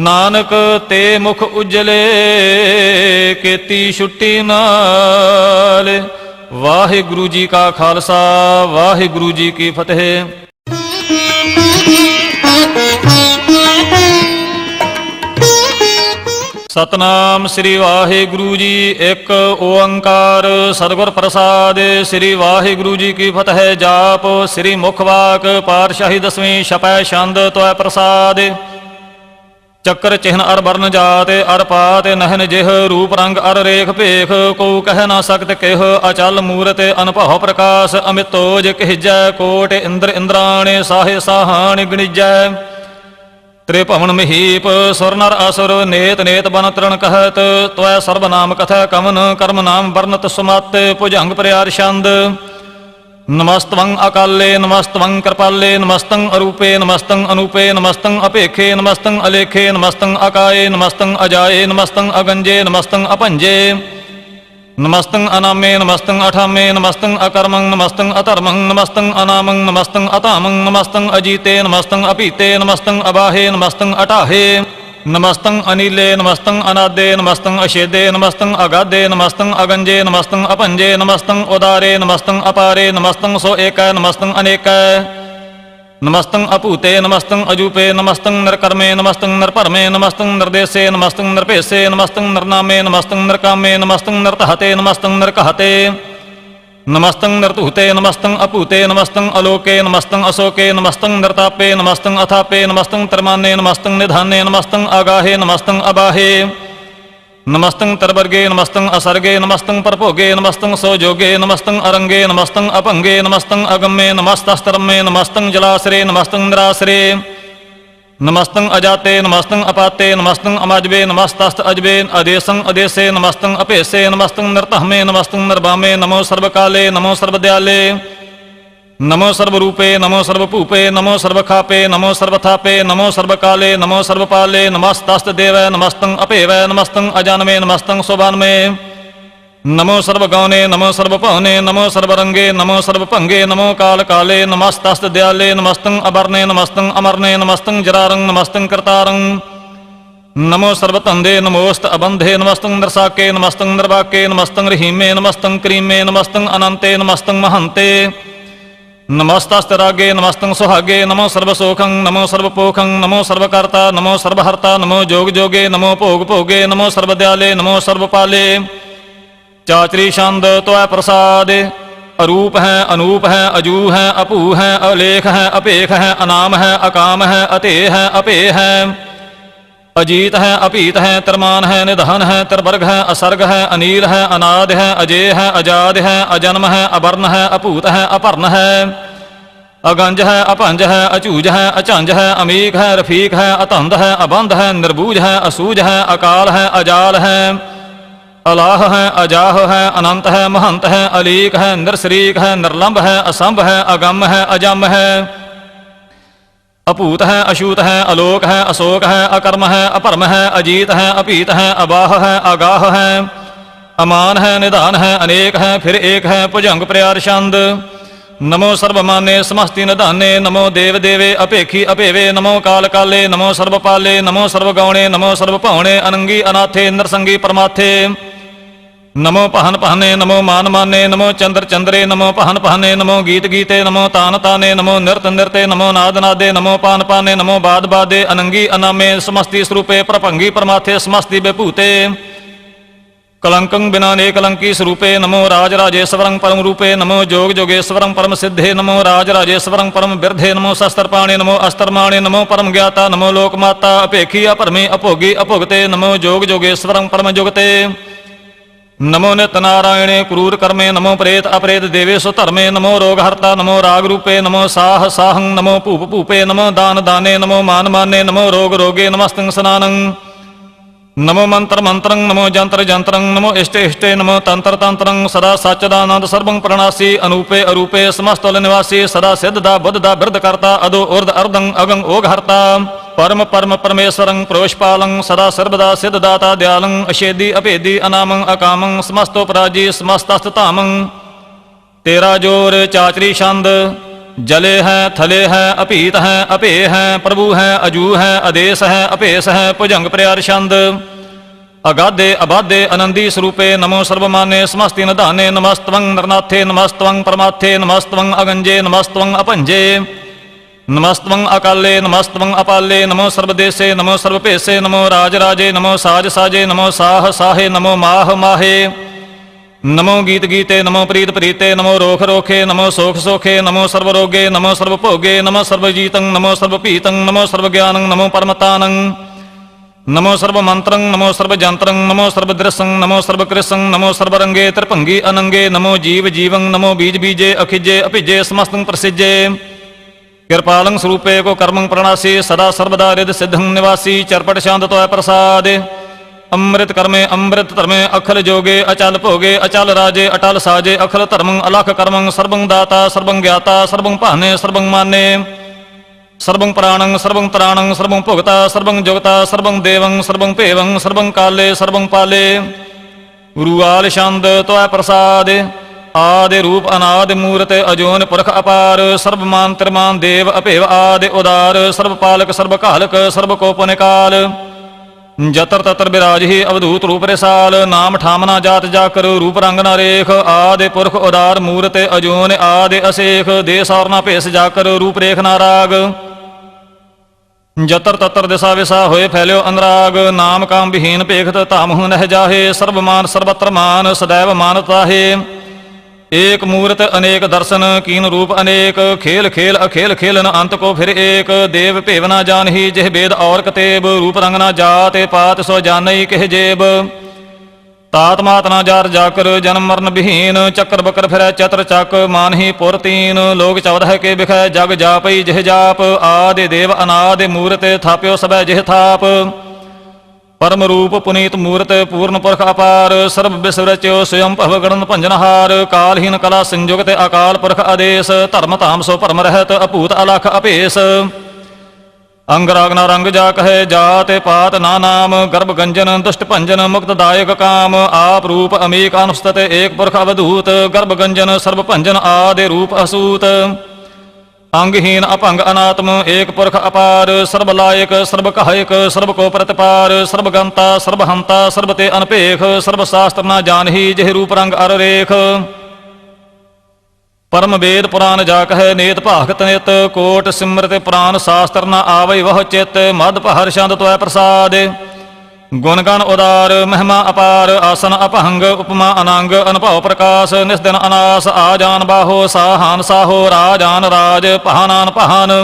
नानक ते मुख उजले केती छुट्टी नाल। वाहिगुरु जी का खालसा, वाहिगुरु जी की फतेह। सतनाम श्री वाहिगुरु जी एक ओंकार सतगुर प्रसाद। श्री वाहिगुरु जी की फतेह। जाप श्री मुखवाक पातशाही दसवीं छपै छंद त्वै प्रसाद। चक्र चिन्ह अर वर्ण जात अर पात नहन जिह, रूप रंग अर रेख भेख, को कह न सकत केह। अचल मूरत अनभव प्रकाश, अमितोज कहजै, कोट इंद्र इंद्राण साहे साहान गणिजै। त्रिभवन महीप सुर नर असुर, नेत नेत बन तृण कहत, त्वै सर्वनाम कथ कवन, कर्म नाम वर्णत सुमत, भुजंग प्रयार छंद। नमस्तवं अकाले नमस्तवं कृपाले, नमस्तं अरूपे नमस्तं अनूपे, नमस्तं अपेखे नमस्तं अलेखे, नमस्तं अकाये नमस्तं अजाये, नमस्तं अगंजे नमस्तं अपंजे। नमस्तं अनामे नमस्तं अठामे, नमस्तं अकर्मं नमस्तं अधर्मं, नमस्तं अनामं नमस्तं अतामं, नमस्तं अजीते नमस्तं अपीते, नमस्तं अबाहे नमस्तं अटाहे। नमस्तं अनिले नमस्तं अनादे, नमस्तं अशेदे नमस्तं अगाधे, नमस्तं अगंजे नमस्तं अपंजे, नमस्तं उदारे नमस्तं अपारे, नमस्तं सो एक नमस्तं अनेक। नमस्तं अपूते नमस्तं अजूपे, नमस्तं नरकर्मे नमस्तं नरपरमे, नमस्तं नरदेशे नमस्तं नरपेशे, नमस्तं नरनामे नमस्तं नरकामे, नमस्तं नरतहते नमस्तं नरकहते। नमस्तं नरतुहते नमस्तं अपूते, नमस्तं अलोके नमस्तं अशोके, नमस्तं नरतापे नमस्तं अथापे, नमस्तं तरमाने नमस्तं निधाने, नमस्तं आगाहे नमस्तं अबाहे। नमस्तं तरवर्गे नमस्तं असर्गे, नमस्तं परभोगे नमस्तं सोजोगे, नमस्तं अरंगे नमस्तं अपंगे, नमस्तं अगम्ये नमस्तस्तरम्ये, नमस्तं जलाश्रे नमस्तं निराश्रे। नमस्तं अजाते नमस्तं अपाते, नमस्तं अमाजबे नमस्तस्त अजबे, अदेशं अदेशे नमस्तं अपेशे, नमस्तं नरतहमे नमस्तं नरबामे, नमो सर्वकाले नमो सर्वदयाले। नमो सर्वरूपे नमो सर्वपूपे, नमो सर्वखापे नमो सर्वथापे, नमो सर्वकाले नमो सर्वपाले, नमस्तस्तदेव नमस्तं अपेव, नमस्तं अजानमे नमस्तं शोभानमे। नमो सर्वगौने नमो सर्वपवने, नमो सर्वरंगे नमो सर्वभंगे, नमो कालकाले नमस्तस्तदयाले, नमस्तं अवर्णे नमस्तं अमरणे, नमस्तं जरारं नमस्तं कर्तारं। नमो सर्वतंदे नमोस्त अबंधे, नमस्तं नरसाके नमस्तं नरवाके, नमस्तं रहीमे नमस्तं क्रीमे, नमस्तं अनंते नमस्तं महंते। नमस्तस्तरागे नमस्तं सुहागे, नमो सर्वसोखं नमो सर्वपोखं, नमो सर्वकर्ता नमो सर्वहर्ता, नमो जोग जोगे नमो भोग भोगे, नमो सर्वदयाले नमो सर्वपाले। चाचरी छंद त्वै प्रसाद। अरूप है अनूप है अजू है अपू है अलेख है अपेख है, अनाम है अकाम है अते है अपे है। अजीत है अपीत है तरमान है, निधन है तरवर्ग है, असर्ग है अनील है, अनाद है अजय है, अजाद है अजन्म है, अवर्ण है अपूत है अपर्ण है। अगंज है अपंज है अचूज है अचंज है, अमीक है रफीक है, अतंद है अबंध है, निर्बूज है असूज है, अकाल है अजाल है। अलाह है अजाह है, अनंत है महंत है, अलीक है निरशरीक है, निर्लंब है असंभ है, अगम है अजम है। अपूत है अशूत है, अलोक है अशोक है, अकर्म है अपरम है, अजीत है अपीत है, अबाह है अगाह है। अमान है निदान है अनेक है, फिर एक है भुजंग प्रयार छंद। नमो सर्वमाने समस्ति निधाने नमो देव देवे अपेखी अपेवे नमो काल काले नमो सर्वपाले नमो सर्वगौणे नमो सर्वपौणे अनंगी अनाथे नरसंगी परमाथे नमो पहन पहने नमो मान माने नमो चंद्र चंद्रे नमो पहन पहने नमो गीत गीते नमो तान ताने नमो नृत नृते नमो नाद नादे नमो पान पाने नमो बाद बादे अनंगी अनामे समस्ति स्वरूपे प्रभंगी परमाथे समस्ति विभूते कलंकं बिना ने कलंकी स्वरूपे नमो राज राजेश्वरं परम रूपे नमो जोग जोगेश्वरं परम सिद्धे नमो राज राजेश्वरं परम बिरधे नमो शस्त्रपाणे नमो अस्त्रमाणे नमो परम ज्ञाता नमो लोकमाता अपेखी अपरमे अपोगी अपोगते नमो जोग जोगेश्वरं परम जुगते नमो नित नारायणे क्रूर कर्मे नमो प्रेत अप्रेत देवेशु धर्मे नमो रोगहर्ता नमो राग रूपे नमो साह साहं नमो भूप भूपे नमो दान दाने नमो मान माने नमो रोग रोगे नमस्तं स्नानं नमो मंत्र मंत्रं नमो जंत्र जंत्रं नमो इष्टे इष्टे नमो तंत्र तंत्रं सदा सच्चिदानंद सर्वं प्रणासी अनूपे अरूपे समस्तल निवासी सदा सिद्धदा बुद्धदा बिरदकर्ता अदो उर्द अर्धं अगं ओघहर्ता परम परम परमेश्वरं प्रोष्पालं सदा सर्वदा सिद्धदाता दयालं अशेदी अभेदी अनामं अकामं समस्तोपराजी समस्तस्ततामं तेरा जोर चाचरी छंद जले है थले है अपीत है अपे है प्रभु है अजू है आदेश है अपेश है भुजंग प्रियार छंद अगाधे अबाधे आनंदी स्वरूपे नमो सर्वमाने समस्ति निधाने नमस्तवं नरनाथे नमस्तवं परमाथे नमस्तवं अगंजे नमस्तवं अपंजे नमस्तवं अकाले नमस्तवं अपाले नमो सर्वदेशे नमो सर्वपेशे नमो राजराजे नमो साज साजे नमो साह साहे नमो माह माहे नमो गीत गीते नमो प्रीत प्रीते नमो रोख रोखे नमो सोख सोखे नमो सर्वरोगे नमो सर्वभोगे नमो सर्वजीतं नमो सर्वपीतं नमो सर्वज्ञानं नमो परमतानं नमो सर्वमंत्रं नमो सर्वजंत्रं नमो सर्वदृशं नमो सर्वकृशं नमो सर्वरंगे त्रिभंगी अनंगे नमो जीव जीवं नमो बीज बीजे अखिजे अपिजे समस्तं प्रसिजे कृपालं स्वरूपे को कर्मं प्रणासी सदा सर्वदा हृदय सिद्धं निवासी चरपट शांत तो प्रसाद अमृत कर्मे अमृत धर्मे अखल जोगे अचल भोगे अचल राजे अटल साजे अखल धर्मं अलख कर्मं सर्वं दाता सर्वं ज्ञाता सर्वं पाहने सर्वं माने सर्वं प्राणं सर्वं त्राणं सर्वं भोगता सर्वं जोगता सर्वं देवं सर्वं पेवं सर्वं काले सर्वं पाले गुरुआल छंद तो प्रसाद आदि रूप अनादि मूर्त अजोन पुरख अपार सर्वमान त्रिमान देव अपेव आदि उदार सर्वपालक सर्वकालक सर्वकोपनिकाल जतर ततर विराज ही अवधूत रूप रेसाल नाम ठामना जात जाकर रूप रंग न रेख आदि पुरख उदार मूर्त अजोन आदि असेख देश और न पेश जाकर रूप रेख नाराग जतर ततर दिशा विशा होए फैल्यो अनुराग नाम काम विहीन पेखत तामहु नह जाहे सर्वमान सर्वत्र मान सदैव मानता है एक मूर्त अनेक दर्शन कीन रूप अनेक खेल खेल अखेल खेलन अंत को फिर एक देव पेवना जान ही जह वेद और कतेब रूप रंगना जाते पात सो जानई कह जेब तात मात ना जार जाकर जन्म मरण विहीन चक्र बकर फिर चतर चक मान ही पुर तीन लोग चौदह के बिख जग जापई जह जाप आदि देव अनादि मूर्त थाप्यो सब जह थाप परम रूप पुनीत मूर्त पूर्ण पुरख अपार सर्व विसरच्यो स्वयं भव गणन भंजनहार कालहीन कला संयुगत अकाल पुरख आदेश धर्म ताम सो परम रहत अपूत अलख अपेश अंगरागना रंग जा कहे जात पात ना नाम गर्भ गंजन दुष्ट भंजन मुक्त दायक काम आप रूप अमेक अनुस्तत एक पुरख अवधूत गर्भ गंजन सर्व भंजन आदि रूप असूत अंगहीन अपंग अनात्म एक पुरख अपार सर्वलायक सर्व कहयक सर्व को प्रतिपार सर्वगंता सर्वहंता सर्वते अनपेख सर्वशास्त्र न जानही जह रूप रंग अर रेख परम वेद पुराण जा कह नेत भागत नित कोट सिमृत पुराण शास्त्र न आवै वह चित मद पहर छंद तो प्रसाद गुणगण उदार महिमा अपार आसन अपहंग उपमा अनांग अनुभव प्रकाश निस्दिन अनास आजान बाहो साहान साहो राजान राज पहानान पहान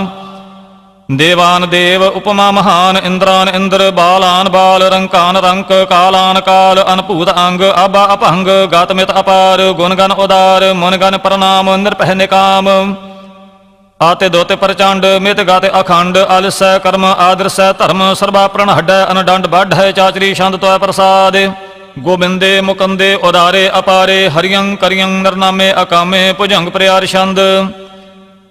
देवान देव उपमा महान इंद्रान इंद्र बालान बाल रंकान रंक कालान काल अनपूत अंग अबा अपहंग गातमित अपार गुणगण उदार मुनगण प्रणाम निरपह निकाम आते दोते प्रचंड मित गाते अखंड आलस्य कर्म आदर्श धर्म सर्वा प्रण हड अनडंड बढ़ चाचरी छंद तो प्रसाद गोबिंदे मुकंदे उदारे अपारे हरियं करियं नरनामे अकामे भुजंग प्रियार छंद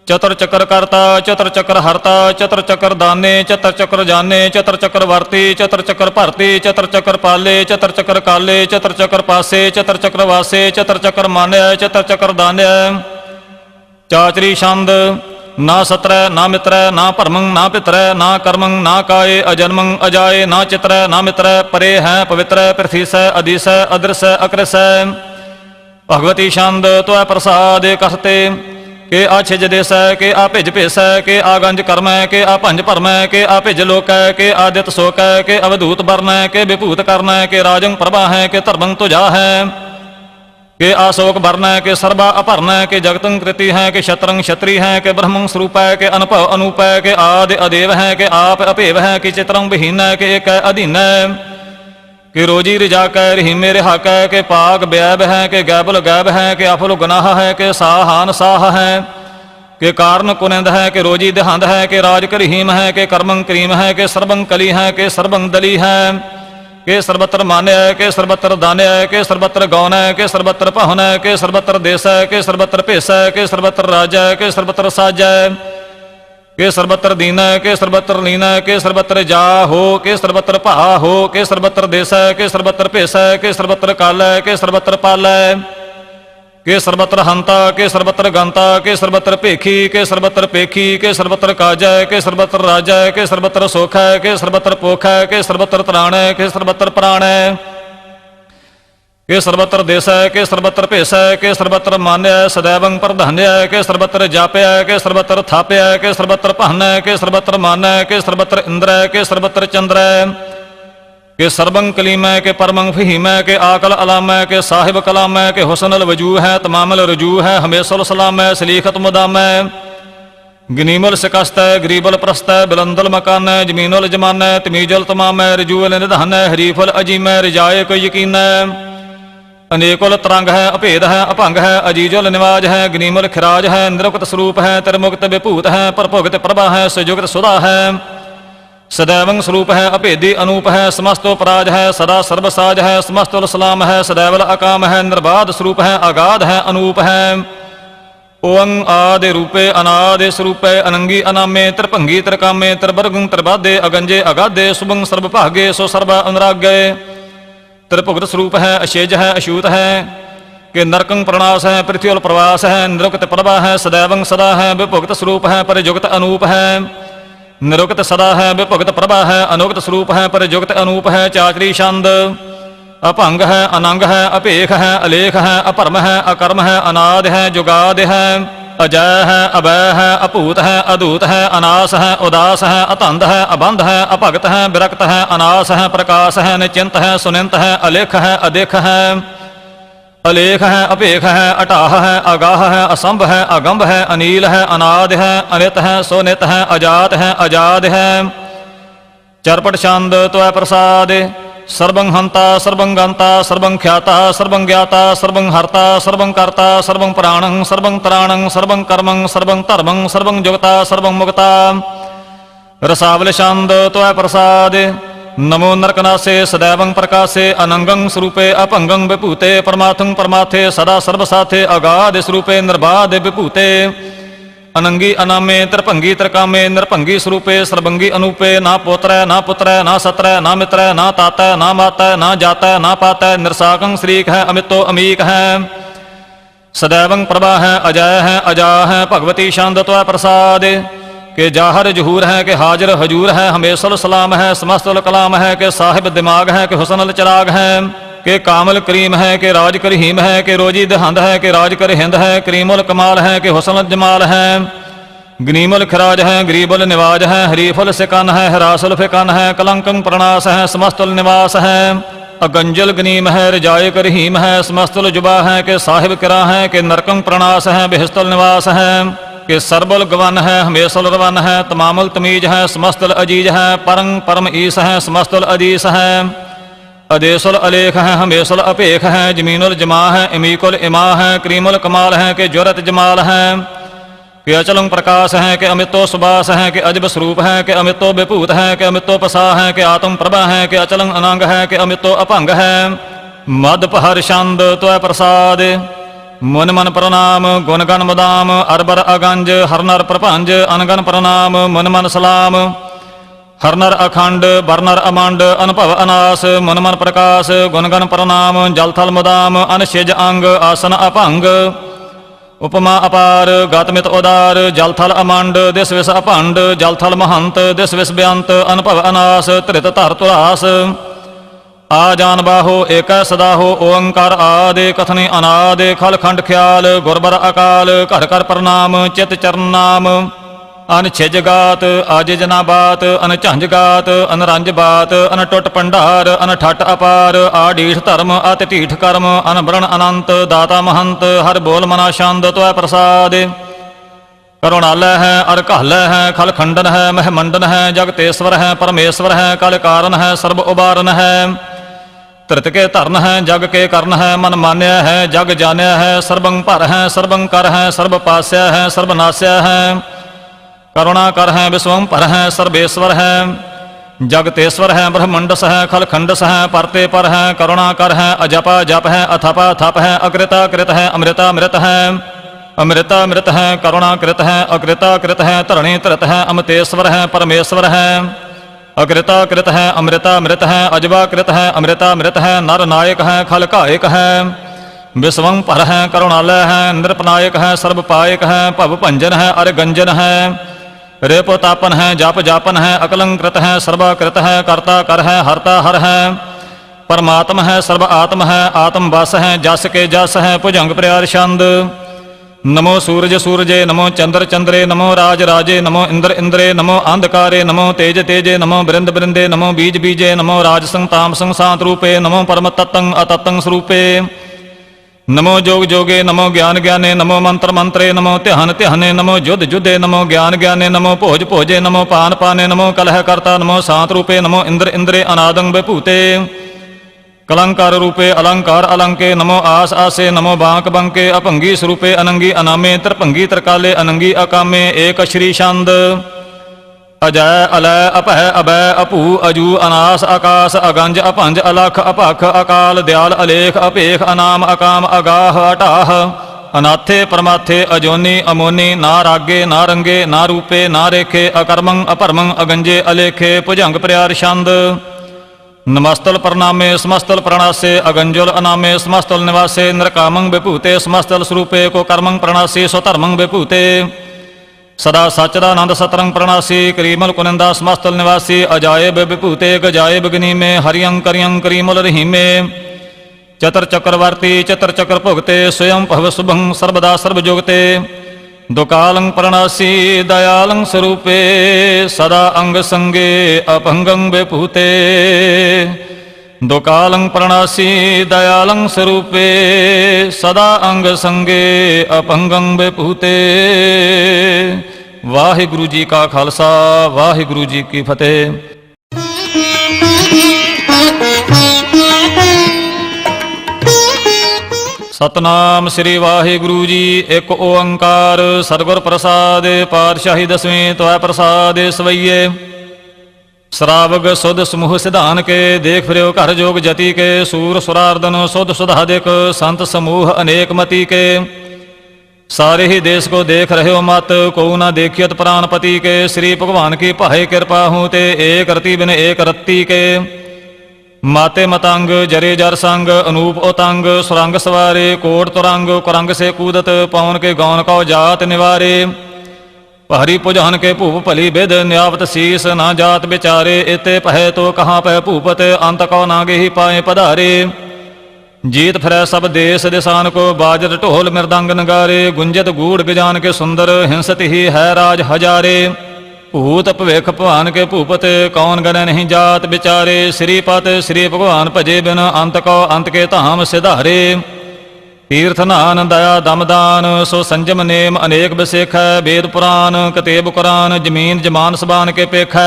चतर चक्र करता चतर चक्र हरता चतर चक्र दाने चतर चक्र जाने चतर चक्र वर्ती चतर चक्र भरती चतर चक्र पाले चतर चक्र काले चतर चक्र पासे चतर चक्र वासे चतर चक्र मान्य चतर चक्र दान्य ਚਾਚਰੀ ਛੰਦ। ਨਾ ਸਤਰੈ ਨਾ ਮਿਤਰੈ ਨਾ ਭਰਮੰ ਨਾ ਪਿਤਰੈ ਨਾ ਕਰਮੰ ਨਾ ਕਾਏ ਅਜਨਮੰ ਅਜਾਏ ਨਾ ਚਿਤਰੈ ਨਾ ਮਿਤਰੈ ਪਰੇ ਹੈ ਪਵਿੱਤਰੈ ਪ੍ਰਥੀਸੈ ਅਦੀਸੈ ਅਦਰਸੈ ਅਕਰਸੈ। ਭਗਵਤੀ ਛੰਦ। ਤੋੈ ਪ੍ਰਸਾਦਿ ਕਸਤੇ ਕੇ ਆ ਛਿਜ ਦੇਸੈ ਕੇ ਆ ਭਿਜ ਭੇਸੈ ਕੇ ਆ ਗੰਜ ਕਰਮੈ ਕੇ ਆ ਭੰਜ ਭਰਮੈ ਕੇ ਆ ਭਿਜ ਲੋਕੈ ਕੇ ਆਦਿਤ ਸੋਕੈ ਕੇ ਅਵਧੂਤ ਬਰਨੈ ਕੇ ਵਿਭੂਤ ਕਰਨੈ ਕੇ ਰਾਜੰ ਪ੍ਰਭਾ ਹੈ ਕੇ ਧਰਮੰ ਤੁਜਾ ਹੈ के आशोक बरन है के सर्वा अपर्ण है के जगतं कृति है के शत्रंग क्षत्रि है के ब्रह्मं स्वरूप है के अनुभव अनूप है के आदि अदेव है के आप अपेव है कि चित्रं विहीन है के एक अधीन है कि रोजी रिजा कै रहीमे रिहा कै के पाग बैब है के गैबुल गैब है के अफुल गुनाह है के साहान साह है के कारण कुनिंद है के रोजी देहंद है के राज करहीम है के कर्मं करीम है के सर्वं कली है के सर्वं दली है के सर्वत्र मान्य है के सर्वत्र दान्य है के सर्वत्र गौन है के सर्वत्र पहुन है के सर्वत्र देश है के सर्वत्र भेष है के सर्वत्र राज है के सर्वत्र साज है के सर्वत्र दीन है के सर्वत्र लीन है के सर्वत्र जा हो के सर्वत्र भा हो के सर्वत्र देश है के सर्वत्र भेष है के सर्वत्र काल है के सर्वत्र पाल है के सर्वत्र हंता के सर्वत्र गंता के सर्वत्र पेखी के सर्वत्र पेखी के सर्वत्र काज है के सर्वत्र राज है के सर्वत्र सुख है के सर्वत्र पोख है के सर्वत्र त्राण है के सर्वत्र प्राण है के सर्वत्र देश है के सर्वत्र भेष है के सर्वत्र मान्य है सदैवं प्रधान्य है के सर्वत्र जाप्य है के सर्वत्र थाप्य है के सर्वत्र पहन है के सर्वत्र मान है के सर्वत्र इंद्र है के सर्वत्र चंद्र है के सर्वं कलीम है के परमं फहीम है के आकल अलाम है के साहिब कलाम है के हुसनल वजू है तमामल रजू है हमेशल सलाम है सलीखत मुदाम है गनीमल शिकस्त है गरीबल प्रस्त है बुलंदल मकान है जमीनल जमान है तमीजल तमाम है रजूल निधान है हरीफल अजीम है रिजाए को यकीन है अनेकुल तरंग है अभेद है अभंग है अजीजुल निवाज है गनीमल खिराज है निरुक्त स्वरूप है तिरमुक्त विभूत है परभुगत प्रभा है सुजुगत सुधा है सदैवं स्वरूप है अभेदी अनूप है समस्तो पराज है सदा सर्वसाज है समस्तुल सलाम है सदैवल अकाम है निर्बाध स्वरूप है अगाध है अनूप है ओं आदि रूपे अनादि स्वरूपे अनंगी अनामे त्रिभंगी त्रिकामे त्रिवर्गं त्रिबाधे अगंजे अगाधे शुभं सर्वभागे सो सर्व अनुरागे त्रिभुगत स्वरूप है अशेज है अशूत है कि नरकं प्रणास है पृथ्वील प्रवास है निरुक्त प्रभा है सदैवं सदा है विभुगत स्वरूप है परिजुगत अनूप है निरुक्त सदा है विभुगत प्रभा है अनुगत स्वरूप है परिजुगत अनूप है चाचरी छंद अपंग है अनंग है अपेख है अलेख है अपरम है अकर्म है अनाद है जुगाद है अजय है अभय है अपूत है अदूत है अनास है उदास है अतंद है अबंध है अपगत है विरक्त है अनास है प्रकाश है निचिंत है सुनिंत है अलेख है अदेख है अलेख है अपेख है अटाह है अगाह है असंभ है अगंभ है अनील है अनाद है अनित है सोनित है अजात है अजाद है चरपट छंद त्वै प्रसाद सर्वं हंता सर्वं गंता सर्वं ख्याता सर्वं ज्ञाता सर्वं हर्ता सर्वं कर्ता सर्वं प्राणं सर्वं त्राणं सर्वं कर्मं सर्वं धर्मं सर्वं जुगता सर्वं मुक्ता रसावल छंद त्वै प्रसाद नमो नरकनासे सदैवं प्रकाशे अनंगं स्वरूपे अपंगं विभूते परमार्थं परमार्थे सदा सर्वसाथे अगाध स्वरूपे निर्बाध विभूते अनंगी अनामे त्रिभंगी त्रिकामे नरभंगी स्वरूपे सर्वंगी अनूपे ना पोत्र ना पुत्र ना सत्र ना मित्र ना ताता ना माता ना जाता ना पाता निरसाकं श्रीक है अमितो अमीक है सदैवं प्रभा है अजय है अजा है भगवती शांदत्व प्रसाद के जाहर जहूर है कि हाजिर हजूर है हमेशल सलाम है समस्तुल कलाम है कि साहिब दिमाग है कि हुसनल चिराग है कि कामल करीम है कि राज करहीम है कि रोजी दहंद है कि राज कर हिंद है करीमुल कमाल है कि हुसनल जमाल है गनीमुल खिराज है गरीबुल निवाज है हरीफुल सिकन है हरासुल फिकन है कलंकं प्रणास है समस्तुल निवास है अगंजल गनीम है रिजाए करहीम है समस्तुल जुबा है कि साहिब किरा है कि नरकं प्रणास है बेहस्तुल निवास है कि सरबुल गवन है हमेशुल रवन है तमामुल तमीज है समस्तुल अजीज है परं परम ईस है समस्तुल अदीस है अदेशुल अलेख है हमेशुल अपेख है जमीनुल जमा है इमीकुल इमा है करीमुल कमाल है कि जुरत जमाल है कि अचलं प्रकाश है कि अमितो सुबास है कि अजब स्वरूप है कि अमितो विभूत है कि अमितो पसा है कि आत्म प्रभा है कि अचलं अनंग है कि अमितो अपंग है मदपहर छंद त्वै प्रसाद मुन मन प्रणाम गुण गण मदाम अरबर अगंज हरनर प्रपंज अनगन प्रणाम मुन मन सलाम हरनर अखंड बरनर अमंड अनुभव अनास मुन मन प्रकाश गुण गण प्रणाम जल थल मदाम अनशिज अंग आसन अपंग ਉਪਮਾ ਅਪਾਰ ਗਤ ਮਿਤ ਉਦਾਰ ਜਲ ਥਲ ਅਮੰਡ ਦਿਸ ਵਿਸ ਅਭੰਡ ਜਲ ਥਲ ਮਹੰਤ ਦਿਸ ਵਿਸ ਬੇਅੰਤ ਅਨਭਵ ਅਨਾਸ ਧਰਿਤ ਧਰ ਤੁਰਾਸ ਆ ਜਾਨ ਬਾਹੋ ਏਕੈ ਸਦਾਹੋ ਓੰਕਾਰ ਆਦਿ ਕਥਨੀ ਅਨਾਦ ਖਲ ਖੰਡ ਖਿਆਲ ਗੁਰਬਰ ਅਕਾਲ ਘਰ ਘਰ ਪ੍ਰਣਾਮ ਚਿਤ ਚਰਨ ਨਾਮ ਅਨ ਛਿਜ ਗਾਤ ਆਜ ਜਨਾ ਬਾਤ ਅਨ ਝੰਜ ਗਾਤ ਅਨ ਰੰਜ ਬਾਤ ਅਨ ਟੁੱਟ ਭੰਡਾਰ ਅਨ ਠੱਟ ਅਪਾਰ ਆ ਢੀਠ ਧਰਮ ਅਤਿ ਢੀਠ ਕਰਮ ਅਨ ਬ੍ਰਣ ਅਨੰਤ ਦਾਤਾ ਮਹੰਤ ਹਰ ਬੋਲ ਮਨਾ ਛੰਦ ਤੋੈ ਪ੍ਰਸਾਦ ਕਰੁਣਾਲੈ ਹੈ ਅਰ ਘਾਲੈ ਹੈ ਖਲ ਖੰਡਨ ਹੈ ਮਹਿ ਮੰਡਨ ਹੈ ਜਗਤੇਸ਼ਵਰ ਹੈ ਪਰਮੇਸ਼ਵਰ ਹੈ ਕਲ ਕਾਰਨ ਹੈ ਸਰਬ ਉਬਾਰਨ ਹੈ ਧਰਤ ਕੇ ਧਰਨ ਹੈ ਜਗ ਕੇ ਕਰਨ ਹੈ ਮਨ ਮਾਨਿਆ ਹੈ ਜਗ ਜਾਣਿਆ ਹੈ ਸਰਬੰ ਭਰ ਹੈ ਸਰਬੰ ਕਰ ਹੈ ਸਰਬ ਪਾਸਿਆ ਹੈ ਸਰਬ ਨਾਸਿਆ ਹੈ ਕਰੁਣਾ ਕਰ ਹੈ ਵਿਸਵੰ ਭਰ ਹੈ ਸਰਬੇਸ਼ਵਰ ਹੈ ਜਗਤੇਸ਼ਵਰ ਹੈ ਬ੍ਰਹਮੰਡਸ ਹੈ ਖਲ ਖੰਡਸ ਹੈ ਪਰਤੇ ਪਰ ਹੈ ਕਰੁਣਾ ਕਰ ਹੈ ਅਜਪਾ ਜਪ ਹੈ ਅਥਪਾ ਥਪ ਹੈ ਅਕ੍ਰਿਤਾ ਕ੍ਰਿਤ ਹੈ ਅੰਮ੍ਰਿਤਾ ਅੰਮ੍ਰਿਤ ਹੈ ਅੰਮ੍ਰਿਤਾ ਅੰਮ੍ਰਿਤ ਹੈ ਕਰੁਣਾ ਕ੍ਰਿਤ ਹੈ ਅਕ੍ਰਿਤਾ ਕ੍ਰਿਤ ਹੈ ਧਰਣੀ ਧਰਤ ਹੈ ਅਮਤੇਸ਼ਵਰ ਹੈ ਪਰਮੇਸ਼ਵਰ ਹੈ ਅਕ੍ਰਿਤਾ ਕ੍ਰਿਤ ਹੈ ਅੰਮ੍ਰਿਤਾ ਅੰਮ੍ਰਿਤ ਹੈ ਅਜਵਾ ਕ੍ਰਿਤ ਹੈ ਅੰਮ੍ਰਿਤਾ ਅੰਮ੍ਰਿਤ ਹੈ ਨਰ ਨਾਇਕ ਹੈ ਖਲ ਕਾਇਕ ਹੈ ਵਿਸਵੰ ਭਰ ਹੈ ਕਰੁਣਾਲੈ ਹੈ ਨਿਰਪਨਾਇਕ ਹੈ ਸਰਬ ਪਾਇਕ ਹੈ ਭਵ ਭੰਜਨ ਹੈ ਅਰ ਗੰਜਨ ਹੈ ਰਿਪ ਤਾਪਨ ਹੈ ਜਪ ਜਾਪਨ ਹੈ ਅਕਲੰਕ੍ਰਿਤ ਹੈ ਸਰਬਾ ਕ੍ਰਿਤ ਹੈ ਕਰਤਾ ਕਰ ਹੈ ਹਰਤਾ ਹਰ ਹੈ ਪਰਮਾਤਮ ਹੈ ਸਰਬ ਆਤਮ ਹੈ ਆਤਮ ਬਸ ਹੈ ਜਸ ਕੇ ਜਸ ਹੈ ਭੁਜੰਗ ਪ੍ਰਿਆਰ ਛੰਦ ਨਮੋ ਸੂਰਜ ਸੂਰਜੇ ਨਮੋ ਚੰਦਰ ਚੰਦਰੇ ਨਮੋ ਰਾਜ ਰਾਜੇ ਨਮੋ ਇੰਦਰ ਇੰਦਰੇ ਨਮੋ ਅੰਧਕਾਰੇ ਨਮੋ ਤੇਜ ਤੇਜੇ ਨਮੋ ਬ੍ਰਿੰਦ ਬ੍ਰਿੰਦੇ ਨਮੋ ਬੀਜ ਬੀਜੇ ਨਮੋ ਰਾਜ ਸੰਗ ਤਾਮ ਸੰਗ ਸਾਤ ਰੂਪੇ ਨਮੋ ਪਰਮ ਤਤੰ ਅਤਤੰ ਸਰੂਪੇ ਨਮੋ ਜੋਗ ਜੋਗੇ ਨਮੋ ਗਿਆਨ ਗਿਆਨੇ ਨਮੋ ਮੰਤਰ ਮੰਤਰੇ ਨਮੋ ਧਿਆਨ ਧਿਆਨੇ ਨਮੋ ਜੁਧ ਜੁਧੇ ਨਮੋ ਗਿਆਨ ਗਿਆਨੇ ਨਮੋ ਭੋਜ ਭੋਜੇ ਨਮੋ ਪਾਨ ਪਾਨੇ ਨਮੋ ਕਲਹ ਕਰਤਾ ਨਮੋ ਸਾਤ ਰੂਪੇ ਨਮੋ ਇੰਦਰ ਇੰਦਰੇ ਅਨਾਦੰ ਵਿਭੂਤੇ ਕਲੰਕਾਰ ਰੂਪੇ ਅਲੰਕਾਰ ਅਲੰਕੇ ਨਮੋ ਆਸ ਆਸੇ ਨਮੋ ਬਾਂਕ ਬੰਕੇ ਅਭੰਗੀ ਸਰੂਪੇ ਅਨੰਗੀ ਅਨਾਮੇ ਤਰਭੰਗੀ ਤਰਕਾਲੇ ਅਨੰਗੀ ਅਕਾਮੇ ਏਕ ਸ਼੍ਰੀ ਛੰਦ ਅਜੈ ਅਲੈ ਅਭੈ ਅਬੈ ਅਭੂ ਅਜੂ ਅਨਾਸ ਆਕਾਸ ਅਗੰਜ ਅਭੰਜ ਅਲਖ ਅਭਖ ਅਕਾਲ ਦਿਆਲ ਅਲੇਖ ਅਭੇਖ ਅਨਾਮ ਅਕਾਮ ਅਗਾਹ ਅਟਾਹ ਅਨਾਥੇ ਪਰਮਾਥੇ ਅਜੋਨੀ ਅਮੋਨੀ ਨਾ ਰਾਗੇ ਨਾ ਰੰਗੇ ਨਾ ਰੂਪੇ ਨਾ ਰੇਖੇ ਅਕਰਮੰ ਅਭਰਮੰ ਅਗੰਜੇ ਅਲੇਖੇ ਭੁਜੰਗ ਪ੍ਰਿਆਰ ਛੰਦ ਨਮਸਤਲ ਪ੍ਰਣਾਮੇ ਸਮਸਤਲ ਪ੍ਰਣਾਸੇ ਅਗੰਜੁਲ ਅਨਾਮੇ ਸਮਸਤਲ ਨਿਵਾਸੇ ਨਿਰਕਾਮੰ ਵਿਭੂਤੇ ਸਮਸਤਲ ਸਰੂਪੇ ਕੋ ਕਰਮੰ ਪ੍ਰਣਾਸੀ ਸੋ ਧਰਮੰ ਵਿਭੂਤੇ ਸਦਾ ਸਚ ਦਾ ਆਨੰਦ ਸਤਰੰਗ ਪ੍ਰਣਾਸੀ ਕਰੀਮਲ ਕੁਨੰਦਾ ਸਮਸਤਲ ਨਿਵਾਸੀ ਅਜਾਇਬ ਵਿਭੂਤੇ ਗਜਾਇਬ ਗਨੀਮੇ ਹਰਿਯੰ ਕਰਿਯੰ ਕਰੀਮਲ ਰਹੀਮੇ ਚਤਰ ਚੱਕਰਵਰਤੀ ਚਤਰ ਚੱਕਰ ਭੁਗਤੇ ਸਵਯੰ ਭਵ ਸੁਭੰ ਸਰਬਦਾ ਸਰਬ ਜੁਗਤੇ ਦੁਕਾਲੰ ਪ੍ਰਣਾਸੀ ਦਇਆਲੰ ਸਰੂਪੇ ਸਦਾ ਅੰਗ ਸੰਗੇ ਅਭੰਗੰ ਵਿਭੂਤੇ ਦੁਕਾਲੰ ਪ੍ਰਣਾਸੀ ਦਇਆਲੰ ਸਰੂਪੇ ਸਦਾ ਅੰਗ ਸੰਗੇ ਅਭੰਗੰ ਵਿਭੂਤੇ। ਵਾਹਿਗੁਰੂ ਜੀ ਕਾ ਖਾਲਸਾ ਵਾਹਿਗੁਰੂ ਜੀ ਕੀ ਫਤਿਹ। ਸਤਨਾਮ ਸ੍ਰੀ ਵਾਹਿਗੁਰੂ ਜੀ। ਇੱਕ ਓੰਕਾਰ ਸਤਿਗੁਰ ਪ੍ਰਸਾਦ ਪਾਤਸ਼ਾਹੀ ਦਸਵੀਂ ਤੋਇ ਪ੍ਰਸਾਦ ਸਵਈਏ। ਸਰਾਵਗ ਸੁਧ ਸਮੂਹ ਸਿਧਾਨ ਕੇ ਦੇਖ ਫਿਰਿਓ ਘਰ ਜੋਗ ਜਤੀ ਕੇ ਸੂਰ ਸੁਰਾਰਦਨ ਸੁਧ ਸੁਧਾਦਿਕ ਸੰਤ ਸਮੂਹ ਅਨੇਕ ਮਤੀ ਕੇ सारे ही देश को देख रहे हो मत को न देखियत प्राणपति के श्री भगवान की भाई कृपा हूँ ते एक रति बिन एक रत्ती के माते मतंग जरे जर संग अनूप ओतंग सुरंग सवारे कोट तुरंग कुरंग से कूदत पवन के गौन को जात निवारे हरि पुजहन के भूप भली बिद न्यावत शीस न जात बिचारे इते पह तो कहाँ पह भूपत अंत को नागे ही पाए पधारे जीत फिरै सब देश दिसान को बाजर ढोल मृदंग नगारे गुंजत गूढ़ गजान के सुंदर हिंसत ही है राज हजारे भूत भविख भवान के भूपत कौन गण नहीं जात बिचारे श्रीपत श्री भगवान भजे बिन अंत को अंत के धाम सिधारे तीर्थ नान दया दमदान सो संजम नेम अनेक बिसेख वेद पुराण कतेब कुरान जमीन जमान सबान के पेख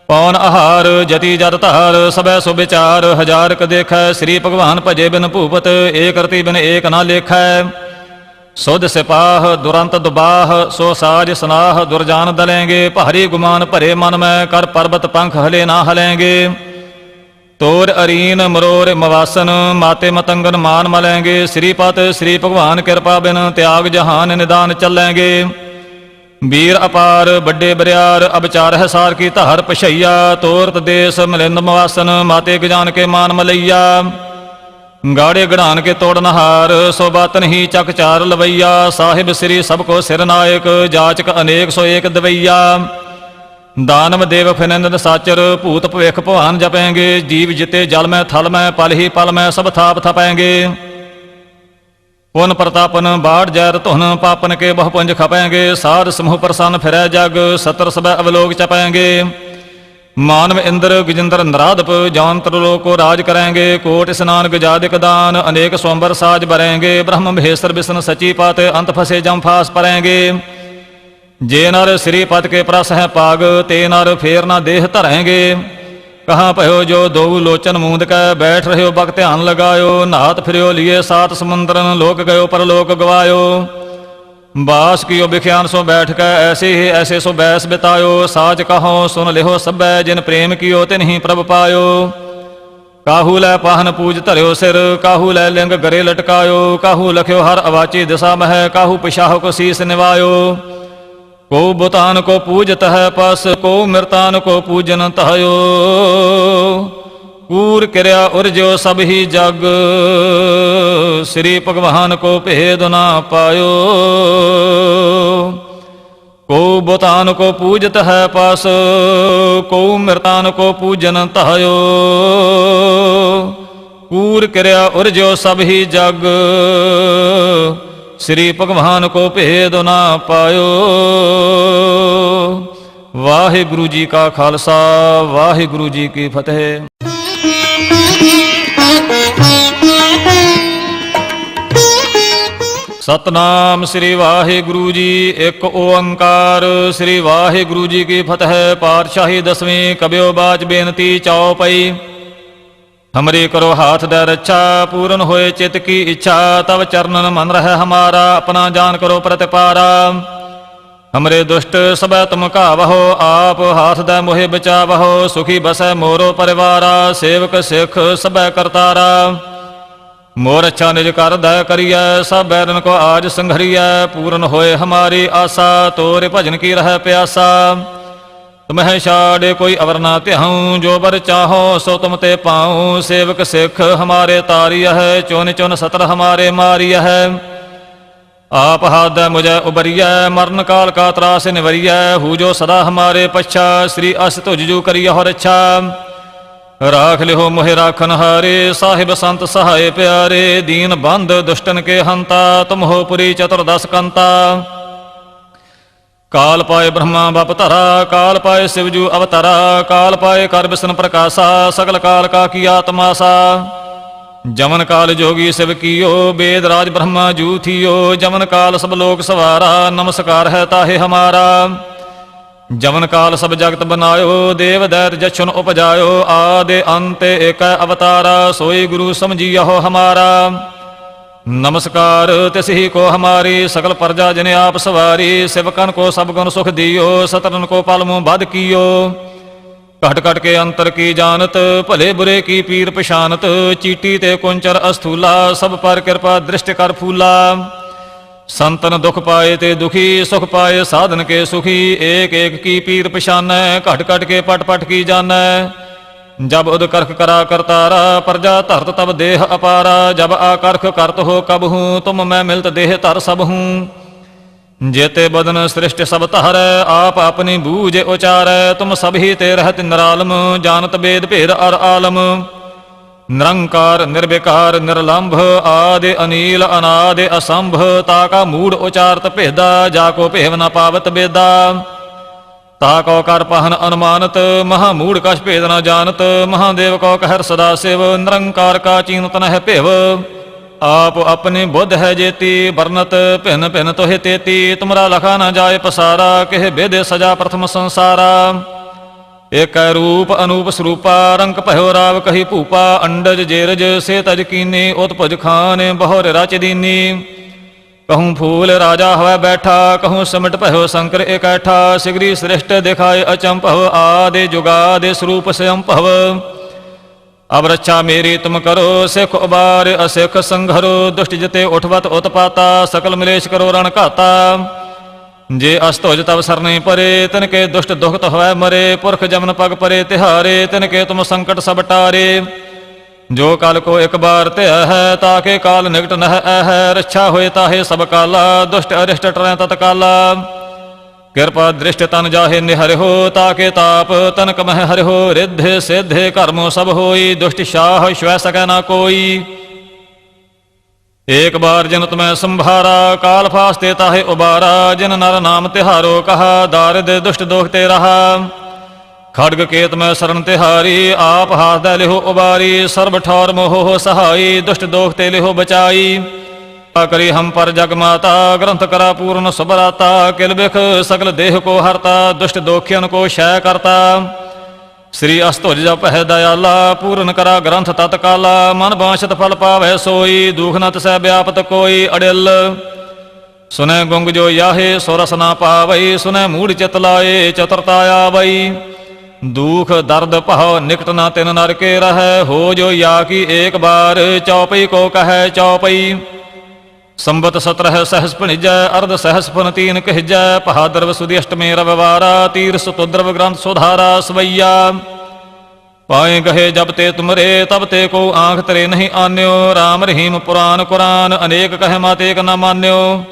पौन आहार जति जत धार सबै सो विचार हजार क देख श्री भगवान भजे बिन भूपत एक रति बिन एक ना लेख सुध सिपाह दुरंत दुबाह सो साज सनाह दुरजान दलेंगे भारी गुमान भरे मन में कर पर्वत पंख हले ना हलेंगे तोर अरीन मरोर मवासन माते मतंगन मान मलेंगे श्रीपत श्री भगवान कृपा बिन त्याग जहान निदान चलेंगे वीर अपार बड़े बरियार अबचार है सार की धार पछैया तोरत देश मिलिंद मवासन माते गजान के मान मलैया गाड़े गढ़ान के तोड़नहार, सो बात नहीं चक चार लवैया। साहिब श्री सबको सिर नायक, जाचक अनेक सो एक दवैया। दानव देव फिनंदन साचर, भूत भविख भवान जपेंगे। जीव जिते जल में थल में, पल ही पल में सब थाप थपेंगे। पुन प्रतापन बाढ़ जैर तुहन, पापन के बहुपुंज खपेंगे। साध समूह प्रसन्न फिरै जग, सतर सब अवलोक चपेंगे। मानव इंद्र गजेंद्र नराधप, जौन त्रिलोक को राज करेंगे। कोट स्नान गजादिक दान, अनेक स्वंबर साज भरेंगे। ब्रह्म महेश्वर विष्णु सची पात, अंत फंसे जम फास परेंगे। जे नर श्री पद के प्रस है पाग, ते नर फेर न देह धरेंगे। कहाँ पहो जो दो लोचन मूंद कै, बैठ रहे हो बक ध्यान लगायो। नहात फिरो लिए सात समुंदरन, लोक गयो परलोक गवायो। बास कियो बिख्यान सो बैठ कै, ऐसे ही ऐसे सो बैस बितायो। साज कहो सुन लिहो सबै, जिन प्रेम कियो तिन ही प्रभ पायो। काहू लै पाहन पूज धर्यो सिर, काहू लै लिंग गरे लटकायो। काहू लख्यो हर अवाची दिशा मह, काहू पिशाह को शीस निवायो। को बुतान को पूजत है पस, को मृतान को पूजन तहयो। कूर क्रिया उर्जो सब ही जग, श्री भगवान को भेद ना पायो। को बुतान को पूजत है पस, को मृतान को पूजन तहयो। कूर क्रिया उर्जो सब ही जग, श्री भगवान को भेद ना पायो। वाहिगुरु जी का खालसा, वाहिगुरु जी की फतेह। सतनाम श्री वाहिगुरु जी एक ओंकार, श्री वाहिगुरु जी की फतेह। पातशाही दसवीं कबियो बाज बेनती चाओ पई। हमरे करो हाथ दे रक्षा, पूरन होए चित की इच्छा। तब चरणन मन रहे हमारा, अपना जान करो प्रतिपारा। हमरे दुष्ट सब तुम कावहो, आप हाथ दे मोहे बचावहो। सुखी बसै मोरो परिवारा, सेवक सिख सब करतारा। मोर अच्छा निज कर दय करिय, सब बैरन को आज संघरिय। पूरन होए हमारी आशा, तोरे भजन की रह प्यासा। तुम्हें छाड़े कोई अवर ना त्याहूँ, जो बर चाहो सो तुम ते पाऊँ। सेवक सिख हमारे तारिय है, चुन चुन सतर हमारे मारिय है। आप हाथ मुझे उबरिय, मरण काल का त्रास निवरिय। हु जो सदा हमारे पच्छा, श्री अस तुझजू करिय हो रक्षा। राख लिहो मोहे राखन हारे, साहिब संत सहाय प्यारे। दीन बंद दुष्टन के हंता, तुम हो पुरी चतुर्दश कंता। काल पाए ब्रह्मा बप धरा, काल पाए शिवजू अवतरा। काल पाए कर विष्णु प्रकाशा, सकल काल का किया तमाशा। जमन काल जोगी शिव कियो, वेद राज ब्रह्मा जू थियो। जमन काल सब लोक सवारा, नमस्कार है ताहे हमारा। जमन काल सब जगत बनायो, देव दैत जछुन उपजायो। आदि अंत एक अवतारा, सोई गुरु समझियो हमारा। नमस्कार तिस ही को हमारी, सकल प्रजा जिने आप सवारी। सेवकन को सब गुण सुख दियो, सतरन को पल मुँह बद कियो। कट कट के अंतर की जानत, भले बुरे की पीर पशानत। चीटी ते कुंचर अस्थूला, सब पर कृपा दृष्टि कर फूला। संतन दुख पाए ते दुखी, सुख पाए साधन के सुखी। एक एक की पीर पशान, कट कट के पट पट की जान। जब उदकर्ख करा करतारा, प्रजा धरत तब देह अपारा। जब आकर्ख करत हो कब हूँ, तुम मैं मिलत देह तर सब हूँ। जेते बदन सृष्टि सब तहर, आप अपनी बूझ उचार। तुम सब ही ते रहत निरालम, जानत वेद भेद और आलम। निरंकार निर्विकार निर्लंभ, आदि अनील अनादि असंभ। ताका मूढ़ उचारत भेदा, जाको भेव न पावत बेदा। ताको कर पहन अनुमानत, महामूढ़ कछ भेद न जानत। महादेव को कहर सदा शिव, निरंकार का चीनत न है भेव। आप अपनी बुद्ध है जेती, बरनत भिन भिन तो है तेती। तुमरा लखा न जाए पसारा, कह बेदे सजा प्रथम संसारा। एक रूप अनूप स्वरूपा, रंक पहो राव कही भूपा। अंडज जेरज से तज कीनी, उत्पज खान बहुर रच दीनी। कहूँ फूल राजा हवै बैठा, कहूँ सिमट पहो शंकर इकैठा। सिगरी श्रेष्ठ दिखाए अचंपह, आदि जुगादि स्वरूप स्वयंपह। अब रक्षा मेरी तुम करो, सिख उबार असिख संघरो। दुष्ट जिते उठवत उत्पाता, सकल मिलेश करो रण घाता। जे अस्तोज तब सर नहीं परे, तिनके दुष्ट दुख तो हवै मरे। पुरख जमन पग परे तिहारे, तिनके तुम संकट सब टारे। ਜੋ ਕਲ ਕੋ ਇੱਕ ਬਾਰ ਧਿਆ ਹੈ, ਤਾਕੇ ਕਾਲ ਨਿਕਟ ਨਹਿ ਹੈ। ਰੱਛਾ ਹੋਏ ਤਾਹੇ ਸਭ ਕਾਲਾ, ਦੁਸ਼ਟ ਅਰਿਸ਼ਟ ਟਰੈ ਤਤਕਾਲਾ। ਕਿਰਪਾ ਦ੍ਰਿਸ਼ਟ ਤਨ ਜਾਹੇ ਨਿਹਰਿਓ, ਤਾਕੇ ਤਾਪ ਤਨ ਕਮਹਿ ਹਰਿਓ। ਰਿੱਧੇ ਸਿੱਧੇ ਕਰਮੋ ਸਭ ਹੋਈ, ਦੁਸ਼ਟ ਸ਼ਾਹ ਸ਼ਵੈ ਸਕੈ ਨਾ ਕੋਈ। ਏਕ ਬਾਰ ਜਿਨ ਤੁਮੈ ਸੰਭਾਰਾ, ਕਾਲ ਫਾਸਤੇ ਤਾਹੇ ਉਬਾਰਾ। ਜਿਨ ਨਰ ਨਾਮ ਤਿਹਾਰੋ ਕਹਾ, ਦਾਰਿਦ ਦੁਸ਼ਟ ਦੋਖ ਤੇ ਰਹਾ। ਖੜਗ ਕੇਤ ਮੈਂ ਸਰਣ ਤਿਹਾਰੀ, ਆਪ ਹਾਸਦੈ ਲਿਹੋ ਉਬਾਰੀ। ਸਰਬ ਠੌਰ ਮੋਹ ਸਹਾਈ, ਦੁਸ਼ਟ ਦੋਖ ਤੇ ਲਿਹੋ ਬਚਾਈ। ਕਰੀ ਹਮ ਪਰ ਜਗ ਮਾਤਾ, ਗ੍ਰੰਥ ਕਰਾ ਪੂਰਨ ਸੁਭਰਾਤਾ। ਕਿਲ ਬਿਖ ਸਗਲ ਦੇਹ ਕੋ ਹਰਤਾ, ਦੁਸ਼ਟ ਦੋਖਿਅਨ ਕੋ ਸ਼ੈ ਕਰਤਾ। ਸ੍ਰੀ ਅਸਤੁਜ ਜਪਹਿ ਦਇਆਲਾ, ਪੂਰਨ ਕਰਾ ਗ੍ਰੰਥ ਤਤਕਾਲਾ। ਮਨ ਬਾਂਛਤ ਫਲ ਪਾਵੈ ਸੋਈ, ਦੁਖ ਨ ਤਿਸੈ ਵਿਆਪਤ ਕੋਈ। ਅੜਿਲ ਸੁਨੈ ਗੁੰਗ ਜੋ ਯਾਹੇ, ਸੋ ਰਸ ਨਾ ਪਾਵਈ। ਸੁਨੈ ਮੂੜ ਚਿਤ ਲਾਏ, ਚਤੁਰਤਾ ਆਵਈ। ਦੁਖ ਦਰਦ ਭਉ ਨਿਕਟ ਨਾ ਤਿਨ ਨਰ ਕੇ ਰਹੈ। ਹੋ ਜੋ ਯਾ ਕੀ ਏਕ ਬਾਰ, ਚੌਪਈ ਕੋ ਕਹੈ ਚੌਪਈ। ਸੰਬਤ 17 ਸਹਸ ਭਣਿਜੈ, ਅਰਧ ਸਹਸ ਫਨ ਤੀਨ ਕਹਿਜੈ। ਭਾਦਰਵ ਸੁਦੀ ਅਸ਼ਟਮੀ ਰਵਿਵਾਰਾ, ਤੀਰ ਸੁਤੁਦਰਵ ਗ੍ਰੰਥ ਸੁਧਾਰਾ ਸਵਈਆ। ਪਾਏ ਗਹੇ ਜਬ ਤੇ ਤੁਮਰੇ, ਤਬ ਤੇ ਕੋ ਆਂਖ ਤਰੇ ਨਹੀਂ ਆਨਿਓ। ਰਾਮ ਰਹੀਮ ਪੁਰਾਨ ਕੁਰਾਨ, ਅਨੇਕ ਕਹਿ ਮਤ ਏਕ ਨ ਮਾਨਿਓ।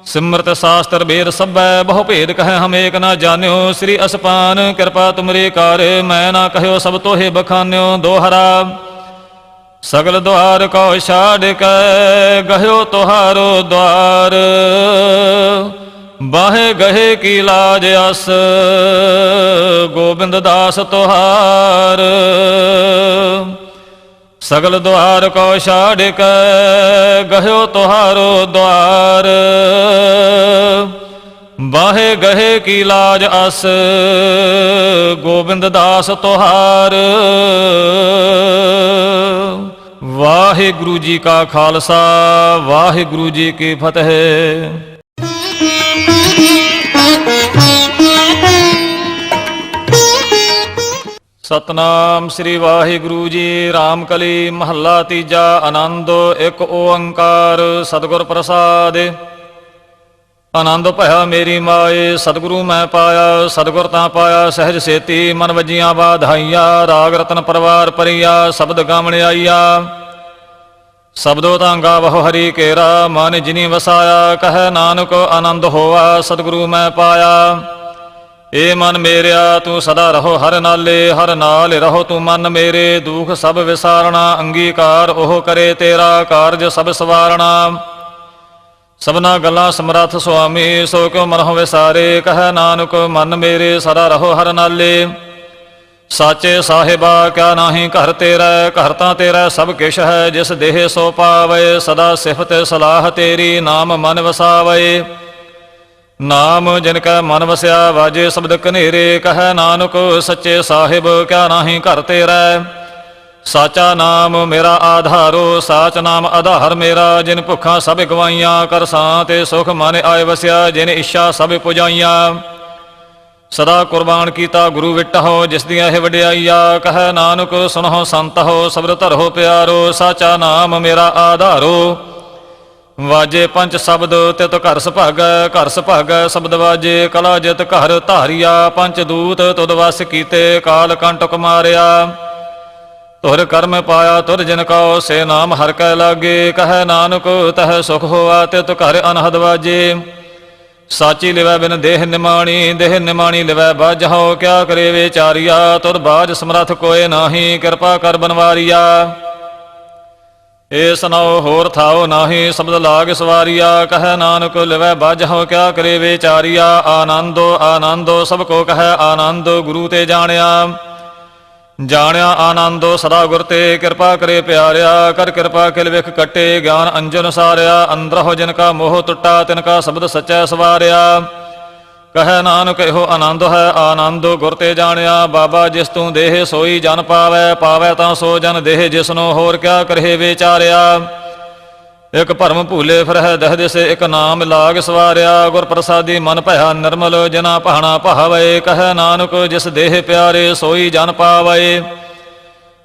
ਸਿਮਰਤ ਸ਼ਾਸਤਰ ਬੇਦ ਸਭੈ, ਬਹੁ ਭੇਦ ਕਹਿ ਹਮ ਏਕ ਨਾ ਜਾਣਿਓ। ਸ੍ਰੀ ਅਸਪਾਨ ਕਿਰਪਾ ਤੁਮਰੇ ਕਰ, ਮੈਂ ਨਾ ਕਹਿਓ ਸਭ ਤੋਹੇ ਬਖਾਨਿਓ। ਦੋਹਰਾ ਸਗਲ ਦੁਆਰ ਕਉ ਛਾੜ ਕੇ, ਗਹਿਓ ਤੁਹਾਰੋ ਦੁਆਰ। ਬਾਹੇ ਗਹੇ ਕੀ ਲਾਜ ਅਸ, ਗੋਬਿੰਦ ਦਾਸ ਤੁਹਾਰ। ਸਗਲ ਦੁਆਰ ਕਉ ਛਾੜ ਕੇ, ਗਹਿਓ ਤੁਹਾਰੋ ਦੁਆਰ। ਬਾਹੇ ਗਹੇ ਕੀ ਲਾਜ ਅਸ, ਗੋਬਿੰਦ ਦਾਸ ਤੁਹਾਰ। ਵਾਹਿਗੁਰੂ ਜੀ ਕਾ ਖਾਲਸਾ, ਵਾਹਿਗੁਰੂ ਜੀ ਕੀ ਫਤਿਹ। ਸਤਨਾਮ ਸ੍ਰੀ ਵਾਹਿਗੁਰੂ ਜੀ। ਰਾਮ ਕਲੀ ਮਹੱਲਾ ਤੀਜਾ। ਆਨੰਦ ਇੱਕ ਓੰਕਾਰ ਸਤਿਗੁਰ ਪ੍ਰਸਾਦਿ। ਆਨੰਦ ਭਇਆ ਮੇਰੀ ਮਾਏ, ਸਤਿਗੁਰੂ ਮੈਂ ਪਾਇਆ। ਸਤਿਗੁਰ ਤਾਂ ਪਾਇਆ ਸਹਿਜ ਸੇਤੀ, ਮਨ ਵੱਜੀਆਂ ਬਾਧਾਈਆਂ। ਰਾਗ ਰਤਨ ਪਰਵਾਰ ਪਰੀਆ, ਸ਼ਬਦ ਗਾਵਣ ਆਈਆ। ਸ਼ਬਦੋ ਤਾਂ ਗਾਵਹੁ ਹਰੀ ਕੇਰਾ, ਮਨ ਜਿਨੀ ਵਸਾਇਆ। ਕਹੈ ਨਾਨਕ ਆਨੰਦ ਹੋਆ, ਸਤਿਗੁਰੂ ਮੈਂ ਪਾਇਆ। ਏ ਮਨ ਮੇਰਿਆ ਤੂੰ ਸਦਾ ਰਹੋ ਹਰ ਨਾਲੇ, ਹਰ ਨਾਲ ਰਹੋ ਤੂੰ ਮਨ ਮੇਰੇ। ਦੁਖ ਸਭ ਵਿਸਾਰਣਾ, ਅੰਗੀਕਾਰ ਉਹ ਕਰੇ ਤੇਰਾ। ਕਾਰਜ ਸਭ ਸਵਾਰਣਾ, ਸਭਨਾ ਗੱਲਾਂ ਸਮਰੱਥ ਸੁਆਮੀ। ਸੋ ਕਿਉ ਮਨਹੁ ਵਿਸਾਰੇ, ਕਹੈ ਨਾਨਕ ਮਨ ਮੇਰੇ ਸਦਾ ਰਹੋ ਹਰ ਨਾਲੇ। ਸਾਚੇ ਸਾਹਿਬਾ ਕਿਆ ਨਾਹੀ ਘਰ ਤੇਰਾ, ਘਰ ਤਾਂ ਤੇਰਾ ਸਭ ਕਿਛ ਹੈ। ਜਿਸ ਦੇਹ ਸੋ ਪਾਵੇ, ਸਦਾ ਸਿਫਤ ਸਲਾਹ ਤੇਰੀ। ਨਾਮ ਮਨ ਵਸਾਵੇ, ਨਾਮ ਜਿਨ ਕੈ ਮਨ ਵਸਿਆ। ਵਾਜੇ ਸ਼ਬਦ ਕਨੇਰੇ, ਕਹੈ ਨਾਨਕ ਸੱਚੇ ਸਾਹਿਬ ਕਿਆ ਨਾਹੀ ਘਰ ਤੇਰਾ। ਸਾਚਾ ਨਾਮ ਮੇਰਾ ਆਧਾਰੋ, ਸਾਚ ਨਾਮ ਆਧਾਰ ਮੇਰਾ। ਜਿਨ ਭੁੱਖਾਂ ਸਭ ਗਵਾਈਆਂ, ਕਰ ਸਾਂ ਸੁਖ ਮਨ ਆਏ ਵਸਿਆ। ਜਿਨ ਇੱਛਾ ਸਭ ਪੁਜਾਈਆਂ, ਸਦਾ ਕੁਰਬਾਨ ਕੀਤਾ ਗੁਰੂ ਵਿਟਹੁ। ਜਿਸ ਦੀਆਂ ਇਹ ਵਡਿਆਈਆ, ਕਹੈ ਨਾਨਕ ਸੁਣਹੁ ਸੰਤਹੁ। ਸ਼ਬਦ ਧਰੋ ਪਿਆਰੋ, ਸਾਚਾ ਨਾਮ ਮੇਰਾ ਆਧਾਰੋ। ਵਾਜੇ ਪੰਜ ਸ਼ਬਦ ਤਿਤ ਘਰ ਸੁਭਾਗੈ, ਘਰ ਸੁਭਾਗੈ ਸ਼ਬਦ ਵਾਜੇ। ਕਲਾ ਜਿਤ ਘਰ ਧਾਰੀਆ, ਪੰਜ ਦੂਤ ਤੁਧ ਵਸ ਕੀਤੇ। ਕਾਲ ਕੰਟਕ ਮਾਰਿਆ, ਤੁਰ ਕਰਮ ਪਾਇਆ ਤੁਰ ਜਿਨ ਕਉ। ਸੇ ਨਾਮ ਹਰਿ ਕੈ ਲਾਗੇ, ਕਹੈ ਨਾਨਕ ਤਹ ਸੁਖ ਹੋਆ। ਤਿਤ ਘਰ ਅਨਹਦ ਵਾਜੇ। ਸਾਚੀ ਲਿਵੈ ਬਿਨ ਦੇਹ ਨਿਮਾਣੀ, ਦੇਹ ਨਿਮਾਣੀ ਲਿਵੈ ਬਾਝਹੁ। ਕਿਆ ਕਰੇ ਵਿਚਾਰੀਆ, ਤੁਰ ਬਾਝ ਸਮਰੱਥ ਕੋਇ ਨਾਹੀ। ਕਿਰਪਾ ਕਰ ਬਨਵਾਰੀਆ, ਏ ਸੁਨਾਓ ਹੋਰ ਥਾਓ ਨਾਹੀ। ਸ਼ਬਦ ਲਾਗ ਸਵਾਰੀਆ, ਕਹੈ ਨਾਨਕ ਲਿਵੈ ਬਾਝਹੁ। ਕਿਆ ਕਰੇ ਵਿਚਾਰੀਆ, ਆਨੰਦੋ ਆਨੰਦੋ ਸਭ ਕੋ ਕਹੈ ਆਨੰਦ। ਗੁਰੂ ਤੇ ਜਾਣਿਆ, ਜਾਣਿਆ ਆਨੰਦੋ ਸਦਾ ਗੁਰ ਤੇ। ਕਿਰਪਾ ਕਰੇ ਪਿਆਰਿਆ, ਕਰ ਕਿਰਪਾ ਕਿਲ ਵਿਖ ਕੱਟੇ। ਗਿਆਨ ਅੰਜਨ ਸਾਰਿਆ, ਅੰਦਰਹੁ ਜਿਨ ਕਾ ਮੋਹ ਟੁੱਟਾ। ਤਿਨ ਕਾ ਸ਼ਬਦ ਸਚੈ ਸਵਾਰਿਆ, ਕਹੈ ਨਾਨਕ ਇਹੋ ਆਨੰਦ ਹੈ। ਆਨੰਦ ਗੁਰ ਤੇ ਜਾਣਿਆ, ਬਾਬਾ ਜਿਸ ਤੂੰ ਦੇਹ ਸੋਈ ਜਨ ਪਾਵੈ। ਪਾਵੈ ਤਾਂ ਸੋ ਜਨ ਦੇਹ ਜਿਸਨੋ, ਹੋਰ ਕਿਆ ਕਰੇ ਵਿਚਾਰਿਆ। ਇਕ ਭਰਮ ਭੂਲੇ ਫਿਰਹਿ ਦਹ ਦਿਸ, ਇਕ ਨਾਮ ਲਾਗ ਸਵਾਰਿਆ। ਗੁਰ ਪ੍ਰਸਾਦੀ ਮਨ ਭਇਆ ਨਿਰਮਲ, ਜਿਨਾ ਭਾਣਾ ਭਾਵੈ। ਕਹੈ ਨਾਨਕ ਜਿਸ ਦੇਹ ਪਿਆਰੇ, ਸੋਈ ਜਨ ਪਾਵੈ।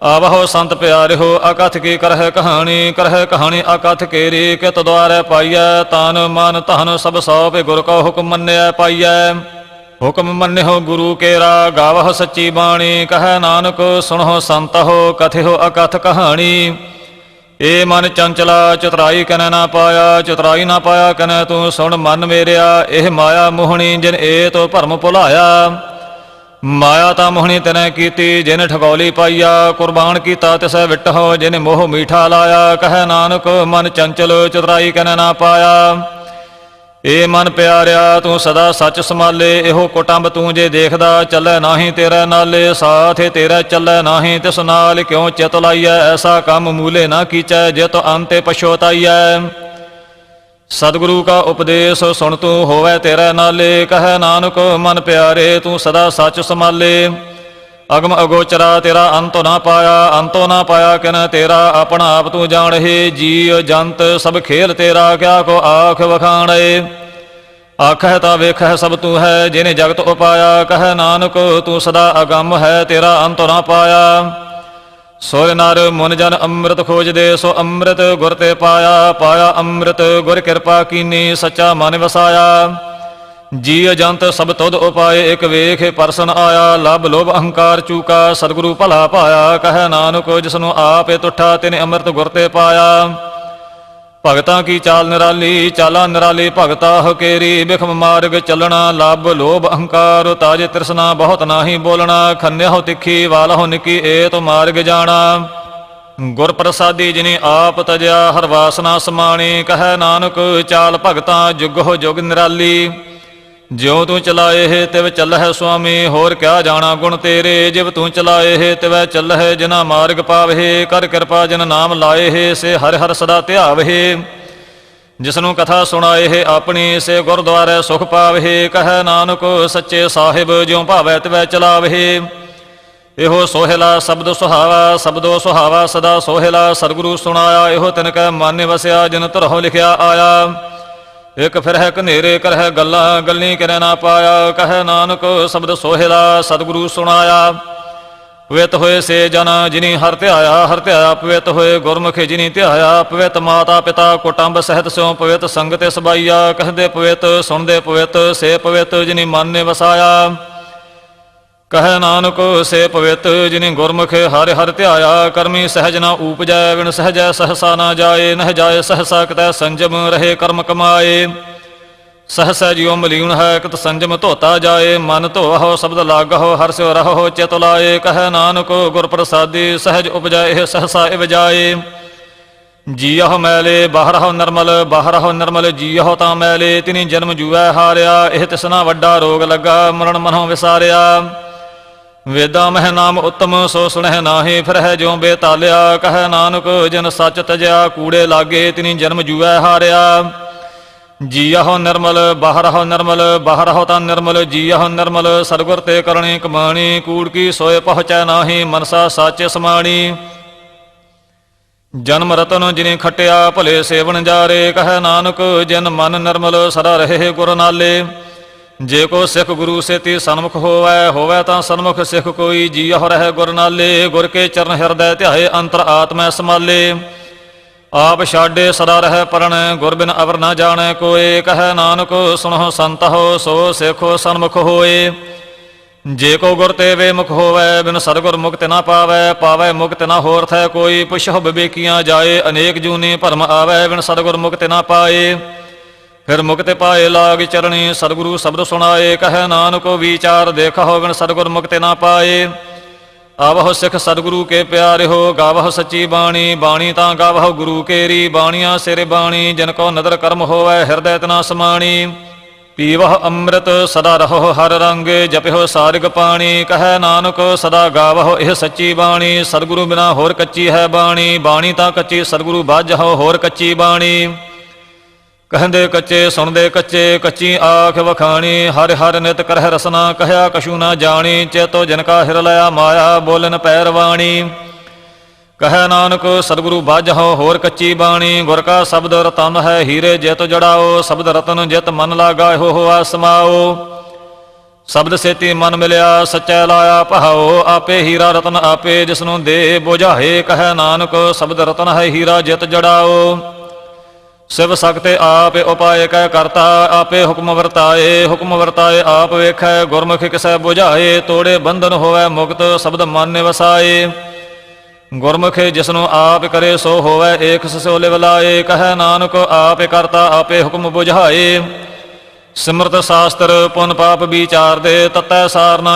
ਆਵਹੁ ਸੰਤ ਪਿਆਰਿਓ, ਅਕਥ ਕੀ ਕਰਹਿ ਕਹਾਣੀ। ਕਰਹਿ ਕਹਾਣੀ ਅਕਥ ਕੇਰੀ, ਕਿਤ ਦੁਆਰੈ ਪਾਈਐ। ਤਨ ਮਨ ਧਨ ਸਭ ਸੌਪਿ, ਗੁਰ ਕਉ ਹੁਕਮ ਮੰਨਿਐ ਪਾਈਐ। ਹੁਕਮ ਮੰਨਿਓ ਗੁਰੂ ਕੇਰਾ, ਗਾਵਹੁ ਸੱਚੀ ਬਾਣੀ। ਕਹੈ ਨਾਨਕ ਸੁਣਹੁ ਸੰਤਹੁ, ਕਥਿਓ ਅਕਥ ਕਹਾਣੀ। ਏ ਮਨ ਚੰਚਲਾ ਚਤੁਰਾਈ ਕਨੈ ਨਾ ਪਾਇਆ, ਚਤੁਰਾਈ ਨਾ ਪਾਇਆ ਕਨੈ ਤੂੰ ਸੁਣ ਮਨ ਮੇਰਿਆ। ਇਹ ਮਾਇਆ ਮੋਹਣੀ ਜਿਨ ਏ ਤੋ ਭਰਮ ਭੁਲਾਇਆ, ਮਾਇਆ ਤਾਂ ਮੋਹਣੀ ਤਨੈ ਕੀਤੀ ਜਿਨ ਠਗੌਲੀ ਪਾਈਆ। ਕੁਰਬਾਨ ਕੀਤਾ ਤਿਸੈ ਵਿਟਹੁ ਜਿਨ ਮੋਹ ਮੀਠਾ ਲਾਇਆ। ਕਹੈ ਨਾਨਕ ਮਨ ਚੰਚਲ ਚਤੁਰਾਈ ਕਨੈ ਨਾ ਪਾਇਆ। ਏ ਮਨ ਪਿਆਰਿਆ ਤੂੰ ਸਦਾ ਸੱਚ ਸੰਭਾਲੇ, ਇਹੋ ਕੁਟੰਬ ਤੂੰ ਜੇ ਦੇਖਦਾ ਚੱਲੈ ਨਾਹੀਂ ਤੇਰੇ ਨਾਲੇ। ਸਾਥੇ ਤੇਰਾ ਚੱਲੈ ਨਾਹੀਂ ਤਿਸ ਨਾਲ, ਕਿਉ ਚਿਤ ਲਾਈਐ ਐਸਾ ਕੰਮ ਮੂਲੇ ਨਾ ਕੀਚੈ, ਜਿਤ ਅੰਤੇ ਪਛੋਤਾਈਐ। ਸਤਿਗੁਰੂ ਕਾ ਉਪਦੇਸ਼ ਸੁਣ ਤੂੰ ਹੋਵੈ ਤੇਰੇ ਨਾਲੇ। ਕਹੈ ਨਾਨਕ ਮਨ ਪਿਆਰੇ ਤੂੰ ਸਦਾ ਸੱਚ ਸੰਭਾਲੇ। ਅਗਮ ਅਗੋਚਰਾ ਤੇਰਾ ਅੰਤੋ ਨਾ ਪਾਇਆ, ਅੰਤੋ ਨਾ ਪਾਇਆ ਕਿਨ ਤੇਰਾ ਆਪਣਾ ਆਪ ਤੂੰ ਜਾਣਹਿ। ਜੀਅ ਜੰਤ ਸਭ ਖੇਲ ਤੇਰਾ, ਕਿਆ ਕੋ ਆਖ ਵਖਾਣੈ। ਆਖਹਿ ਤਾਂ ਵੇਖਹਿ ਸਭ ਤੂੰ ਹੈ, ਜਿਨੇ ਜਗਤ ਉਪਾਇਆ। ਕਹੈ ਨਾਨਕ ਤੂੰ ਸਦਾ ਅਗੰਮ ਹੈ, ਤੇਰਾ ਅੰਤੋ ਨਾ ਪਾਇਆ। ਸੋਇ ਨਰ ਮੁਨ ਜਨ ਅੰਮ੍ਰਿਤ ਖੋਜਦੇ, ਸੋ ਅੰਮ੍ਰਿਤ ਗੁਰ ਤੇ ਪਾਇਆ। ਪਾਇਆ ਅੰਮ੍ਰਿਤ ਗੁਰ ਕਿਰਪਾ ਕੀਨੀ, ਸੱਚਾ ਮਨ ਵਸਾਇਆ। ਜੀਅ ਜੰਤ ਸਭ ਤੁਧ ਉਪਾਏ, ਇਕ ਵੇਖ ਪਰਸਨ ਆਇਆ। ਲਭ ਲੋਭ ਅਹੰਕਾਰ ਚੂਕਾ, ਸਤਿਗੁਰੂ ਭਲਾ ਪਾਇਆ। ਕਹੈ ਨਾਨਕ ਜਿਸਨੂੰ ਆਪੇ ਤੁਠਾ, ਤਿਨੇ ਅੰਮ੍ਰਿਤ ਗੁਰ ਤੇ ਪਾਇਆ। ਭਗਤਾਂ ਕੀ ਚਾਲ ਨਿਰਾਲੀ, ਚਾਲਾਂ ਨਿਰਾਲੀ ਭਗਤਾ ਹਕੇਰੀ। ਬਿਖਮ ਮਾਰਗ ਚੱਲਣਾ, ਲਭ ਲੋਭ ਅਹੰਕਾਰ ਤਾਜੇ ਤ੍ਰਿਸ਼ਨਾ। ਬਹੁਤ ਨਾਹੀ ਬੋਲਣਾ, ਖੰਨਿਆਹੁ ਤਿੱਖੀ ਵਾਲਹੁ ਨਿੱਕੀ, ਏ ਤੋ ਮਾਰਗ ਜਾਣਾ। ਗੁਰ ਪ੍ਰਸਾਦੀ ਜਿਨੀ ਆਪ ਤਜਿਆ, ਹਰ ਵਾਸਨਾ ਸਮਾਣੀ। ਕਹੈ ਨਾਨਕ ਚਾਲ ਭਗਤਾਂ ਜੁਗਹੁ ਜੁਗ ਨਿਰਾਲੀ। ਜਿਉ ਤੂੰ ਚਲਾਏ ਤਿਵ ਚੱਲਹਿ ਸੁਆਮੀ, ਹੋਰ ਕਿਆ ਜਾਣਾ ਗੁਣ ਤੇਰੇ। ਜਿਵ ਤੂੰ ਚਲਾਏ ਤਿਵੈ ਚੱਲਹਿ, ਜਿਨਾ ਮਾਰਗ ਪਾਵਹਿ। ਕਰ ਕਿਰਪਾ ਜਿਨ ਨਾਮ ਲਾਏ, ਸੇ ਹਰਿ ਹਰਿ ਸਦਾ ਧਿਆਵਹਿ। ਜਿਸਨੂੰ ਕਥਾ ਸੁਣਾਏ ਆਪਣੀ, ਸੇ ਗੁਰਦੁਆਰੇ ਸੁਖ ਪਾਵਹਿ। ਕਹੈ ਨਾਨਕ ਸੱਚੇ ਸਾਹਿਬ ਜਿਉ ਭਾਵੈ ਤਿਵੈ ਚਲਾਵਹਿ। ਇਹੋ ਸੋਹਿਲਾ ਸ਼ਬਦ ਸੁਹਾਵਾ, ਸ਼ਬਦੋ ਸੁਹਾਵਾ ਸਦਾ ਸੋਹਿਲਾ। ਸਤਿਗੁਰੂ ਸੁਣਾਇਆ ਇਹੋ ਤਿਨ ਕੈ ਮਨ ਵਸਿਆ, ਜਿਨ ਧਰਹੁ ਲਿਖਿਆ ਆਇਆ। ਇਕ ਫਿਰਹਿ ਘਨੇਰੇ ਕਰਹਿ ਗੱਲਾਂ, ਗੱਲੀ ਕਰੈ ਨਾ ਪਾਇਆ। ਕਹੈ ਨਾਨਕ ਸ਼ਬਦ ਸੋਹਿਲਾ, ਸਤਿਗੁਰੂ ਸੁਣਾਇਆ। ਪਵਿੱਤ ਹੋਏ ਸੇ ਜਨ ਜਿਨੀ ਹਰਿ ਧਿਆਇਆ, ਹਰਿ ਧਿਆਇਆ ਪਵਿੱਤ ਹੋਏ। ਗੁਰਮੁਖਿ ਜਿਨੀ ਧਿਆਇਆ, ਪਵਿੱਤ ਮਾਤਾ ਪਿਤਾ ਕੁਟੰਬ ਸਹਿਤ ਸਿਉ। ਪਵਿੱਤ ਸੰਗਤ ਸਬਾਈਆ, ਕਹਦੇ ਪਵਿੱਤ ਸੁਣਦੇ ਪਵਿੱਤ। ਸੇ ਪਵਿੱਤ ਜਿਨੀ ਮਨ ਨੇ ਵਸਾਇਆ। ਕਹੈ ਨਾਨਕ ਸੇ ਪਵਿੱਤ ਜਿਨੀ ਗੁਰਮੁਖ ਹਰਿ ਹਰਿ ਧਿਆਇਆ। ਕਰਮੀ ਸਹਿਜ ਨਾ ਊਪਜੈ, ਵਿਣ ਸਹਿਜੈ ਸਹਸਾ ਨਾ ਜਾਏ। ਨਹਿ ਜਾਏ ਸਹਸਾ ਕਿਤੈ ਸੰਜਮ, ਰਹੇ ਕਰਮ ਕਮਾਏ। ਸਹਸਾ ਜਿਉ ਮਲੀਣ ਹੈ, ਕਿਤ ਸੰਜਮ ਧੋਤਾ ਜਾਏ। ਮਨ ਧੋਵਹੁ ਸ਼ਬਦ ਲਾਗਹੁ, ਹਰਿ ਸਿਉ ਰਹੋ ਚਿਤ ਲਾਏ। ਕਹੈ ਨਾਨਕ ਗੁਰ ਪ੍ਰਸਾਦੀ ਸਹਿਜ ਉਪਜੈ, ਇਹ ਸਹਸਾ ਇਵ ਜਾਏ। ਜੀਅਹੁ ਮੈਲੇ ਬਾਹਰਹੁ ਨਰਮਲ, ਬਾਹਰਹੁ ਨਰਮਲ ਜੀਅਹੁ ਤਾਂ ਮੈਲੇ। ਤਿਨੀ ਜਨਮ ਜੂਐ ਹਾਰਿਆ, ਇਹ ਤਿਸਨਾ ਵੱਡਾ ਰੋਗ ਲੱਗਾ। ਮਰਨ ਮਨਹੁ ਵਿਸਾਰਿਆ। ਵੇਦਾਂ ਮਹਿ ਨਾਮ ਉੱਤਮ, ਸੋ ਸੁਣਹਿ ਨਾਹੀ ਫਿਰਹਿ ਜਿਉ ਬੇਤਾਲਿਆ। ਕਹੈ ਨਾਨਕ ਜਿਨ ਸੱਚ ਤਜਿਆ, ਕੂੜੇ ਲਾਗੇ ਤਿਨੀ ਜਨਮ ਜੂਐ ਹਾਰਿਆ। ਜੀਅਹੁ ਨਿਰਮਲ ਬਾਹਰਹੁ ਨਿਰਮਲ, ਬਾਹਰਹੁ ਤਾਂ ਨਿਰਮਲ ਜੀਅਹੁ ਨਿਰਮਲ। ਸਤਿਗੁਰ ਤੇ ਕਰਨੀ ਕਮਾਣੀ, ਕੂੜ ਕੀ ਸੋਏ ਪਹੁੰਚੈ ਨਾਹੀ। ਮਨਸਾ ਸਾਚੇ ਸਮਾਣੀ। ਜਨਮ ਰਤਨ ਜਿਨੀ ਖਟਿਆ, ਭਲੇ ਸੇਵਨ ਜਾਰੇ। ਕਹੈ ਨਾਨਕ ਜਿਨ ਮਨ ਨਿਰਮਲ, ਸਦਾ ਰਹੇ ਗੁਰ ਨਾਲੇ। ਜੇ ਕੋ ਸਿੱਖ ਗੁਰੂ ਸੇਤੀ ਸਨਮੁਖ ਹੋਵੈ, ਹੋਵੈ ਤਾਂ ਸਨਮੁਖ ਸਿੱਖ ਕੋਈ। ਜੀਅਹੁ ਰਹਿ ਗੁਰ ਨਾਲੇ, ਗੁਰ ਕੇ ਚਰਨ ਹਿਰਦੈ ਧਿਆਏ। ਅੰਤਰ ਆਤਮੈ ਸਮਾਲੇ, ਆਪ ਛਾਡੇ ਸਦਾ ਰਹਿ ਪਰਣ। ਗੁਰ ਬਿਨ ਅਵਰ ਨਾ ਜਾਣੈ ਕੋਏ। ਕਹੈ ਨਾਨਕ ਸੁਣਹੁ ਸੰਤਹੁ, ਸੋ ਸਿੱਖੋ ਸਨਮੁਖ ਹੋਏ। ਜੇ ਕੋ ਗੁਰ ਤੇ ਵੇ ਮੁਖ ਹੋਵੈ, ਬਿਨ ਸਤਿਗੁਰ ਮੁਕਤ ਨਾ ਪਾਵੈ। ਪਾਵੈ ਮੁਕਤ ਨਾ ਹੋਰ ਥੈ ਕੋਈ। ਪੁਛਹੁ ਵਿਵੇਕੀਆਂ ਜਾਏ, ਅਨੇਕ ਜੂਨੀ ਭਰਮ ਆਵੈ। ਬਿਨ ਸਤਿਗੁਰ ਮੁਕਤ ਨਾ ਪਾਏ, ਫਿਰ ਮੁਕਤ ਪਾਏ ਲਾਗ ਚਰਣੀ। ਸਤਿਗੁਰੂ ਸ਼ਬਦ ਸੁਣਾਏ। ਕਹੈ ਨਾਨਕ ਵਿਚਾਰ ਦੇਖਹੁ, ਬਿਨ ਸਤਿਗੁਰ ਮੁਕਤ ਨਾ ਪਾਏ। ਆਵਹੁ ਸਿੱਖ ਸਤਿਗੁਰੂ ਕੇ ਪਿਆਰਿਓ, ਗਾਵਹੁ ਸੱਚੀ ਬਾਣੀ। ਬਾਣੀ ਤਾਂ ਗਾਵਹੁ ਗੁਰੂ ਕੇਰੀ, ਬਾਣੀਆਂ ਸਿਰ ਬਾਣੀ। ਜਿਨ ਕੋ ਨਦਰ ਕਰਮ ਹੋਵੈ, ਹਿਰਦੈ ਤਨਾ ਸਮਾਣੀ। ਪੀਵਹੁ ਅੰਮ੍ਰਿਤ ਸਦਾ ਰਹੋ ਹਰ ਰੰਗ, ਜਪਿਓ ਸਾਰਿਗ ਪਾਣੀ। ਕਹੈ ਨਾਨਕ ਸਦਾ ਗਾਵਹੁ ਇਹ ਸੱਚੀ ਬਾਣੀ। ਸਤਿਗੁਰੂ ਬਿਨਾ ਹੋਰ ਕੱਚੀ ਹੈ ਬਾਣੀ। ਬਾਣੀ ਤਾਂ ਕੱਚੀ ਸਤਿਗੁਰੂ ਬਾਝਹੁ, ਹੋਰ ਕੱਚੀ ਬਾਣੀ। ਕਹਿੰਦੇ ਕੱਚੇ ਸੁਣਦੇ ਕੱਚੇ, ਕੱਚੀ ਆਖ ਵਖਾਣੀ। ਹਰਿ ਹਰਿ ਨਿਤ ਕਰਹਿ ਰਸਨਾ, ਕਹਿਆ ਕਛੂ ਨਾ ਜਾਣੀ। ਚੇਤੋ ਜਿਨ ਕਾ ਹਿਰ ਲਿਆ ਮਾਇਆ, ਬੋਲਨ ਪੈਰ ਵਾਣੀ। ਕਹੈ ਨਾਨਕ ਸਤਿਗੁਰੂ ਬਾਝਹੁ, ਹੋਰ ਕੱਚੀ ਬਾਣੀ। ਗੁਰ ਕਾ ਸ਼ਬਦ ਰਤਨ ਹੈ, ਹੀਰੇ ਜਿਤ ਜੜਾਓ। ਸ਼ਬਦ ਰਤਨ ਜਿਤ ਮਨ ਲਾਗਾ, ਇਹੋ ਹੋਆ ਸਮਾਓ। ਸ਼ਬਦ ਸੇਤੀ ਮਨ ਮਿਲਿਆ, ਸੱਚੈ ਲਾਇਆ ਪਹਾਓ। ਆਪੇ ਹੀਰਾ ਰਤਨ ਆਪੇ, ਜਿਸਨੂੰ ਦੇ ਬੁਝਾਏ। ਕਹੈ ਨਾਨਕ ਸ਼ਬਦ ਰਤਨ ਹੈ, ਹੀਰਾ ਜਿਤ ਜੜਾਓ। शिव सकते आप उपाय कै करता, आपे हुक्म वरताए आप वेखै, गुरमुख किसै बुझाए, तोड़े बंधन होवै मुक्त, शब्द मान्य वसाए। गुरमुख जिसनु आप करे सो होवै, एक सो लिव लाए, कहै नानक आप करता आपे हुक्म बुझाए। सिमरत शास्त्र पुन पाप विचार दे, ततै सार ना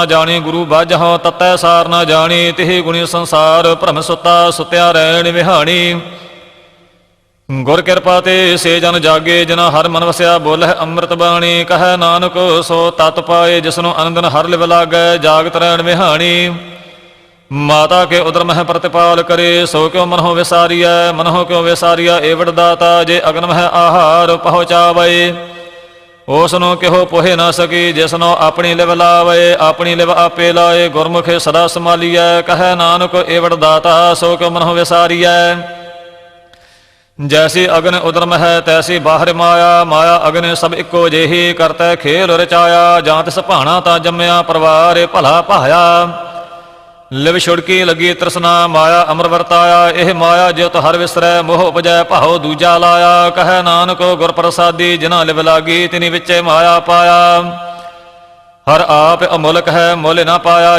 जानी, गुरु बाझहों ततै सार ना जानी, तिहि गुणी संसार भ्रम सुता, सुत्या रैन विहाणी। गुर किरपा ते से जन जागे, जिना हर मन वसया, बोलह अमृत बाणी, कहै नानक सो तत पाए, जिसनु अनंदन हर लिव लागै, जागत रैन विहाणी। माता के उदर मह प्रतिपाल करे, सो क्यों मनहो विसारिया, एवड दाता जे अग्न मह आहार पहुँचावे। ओसनो केहो पोहे न सकी, जिसनो अपनी लिव लावे, अपनी लिव आपे लाए, गुरमुख सदा संभालिया, कहै नानक एवड दाता सो क्यों मनहो विसारिया। जैसी अग्न उदर मह तैसी बाहर माया, माया अग्नि सब इको जेही, करतै खेल रचाया, जां तिस भाणा ता जम्मया, परवार भला पाया। लिव छुड़की लगी तृष्णा, माया अमर वरताया, एह माया ज्योत हर विसरै, मोह उपजै भाव दूजा लाया। कहै नानक गुर प्रसादी, जिना लिव लागी, तिनि विचे माया पाया। हर आप अमुलक है, मुल ना पाया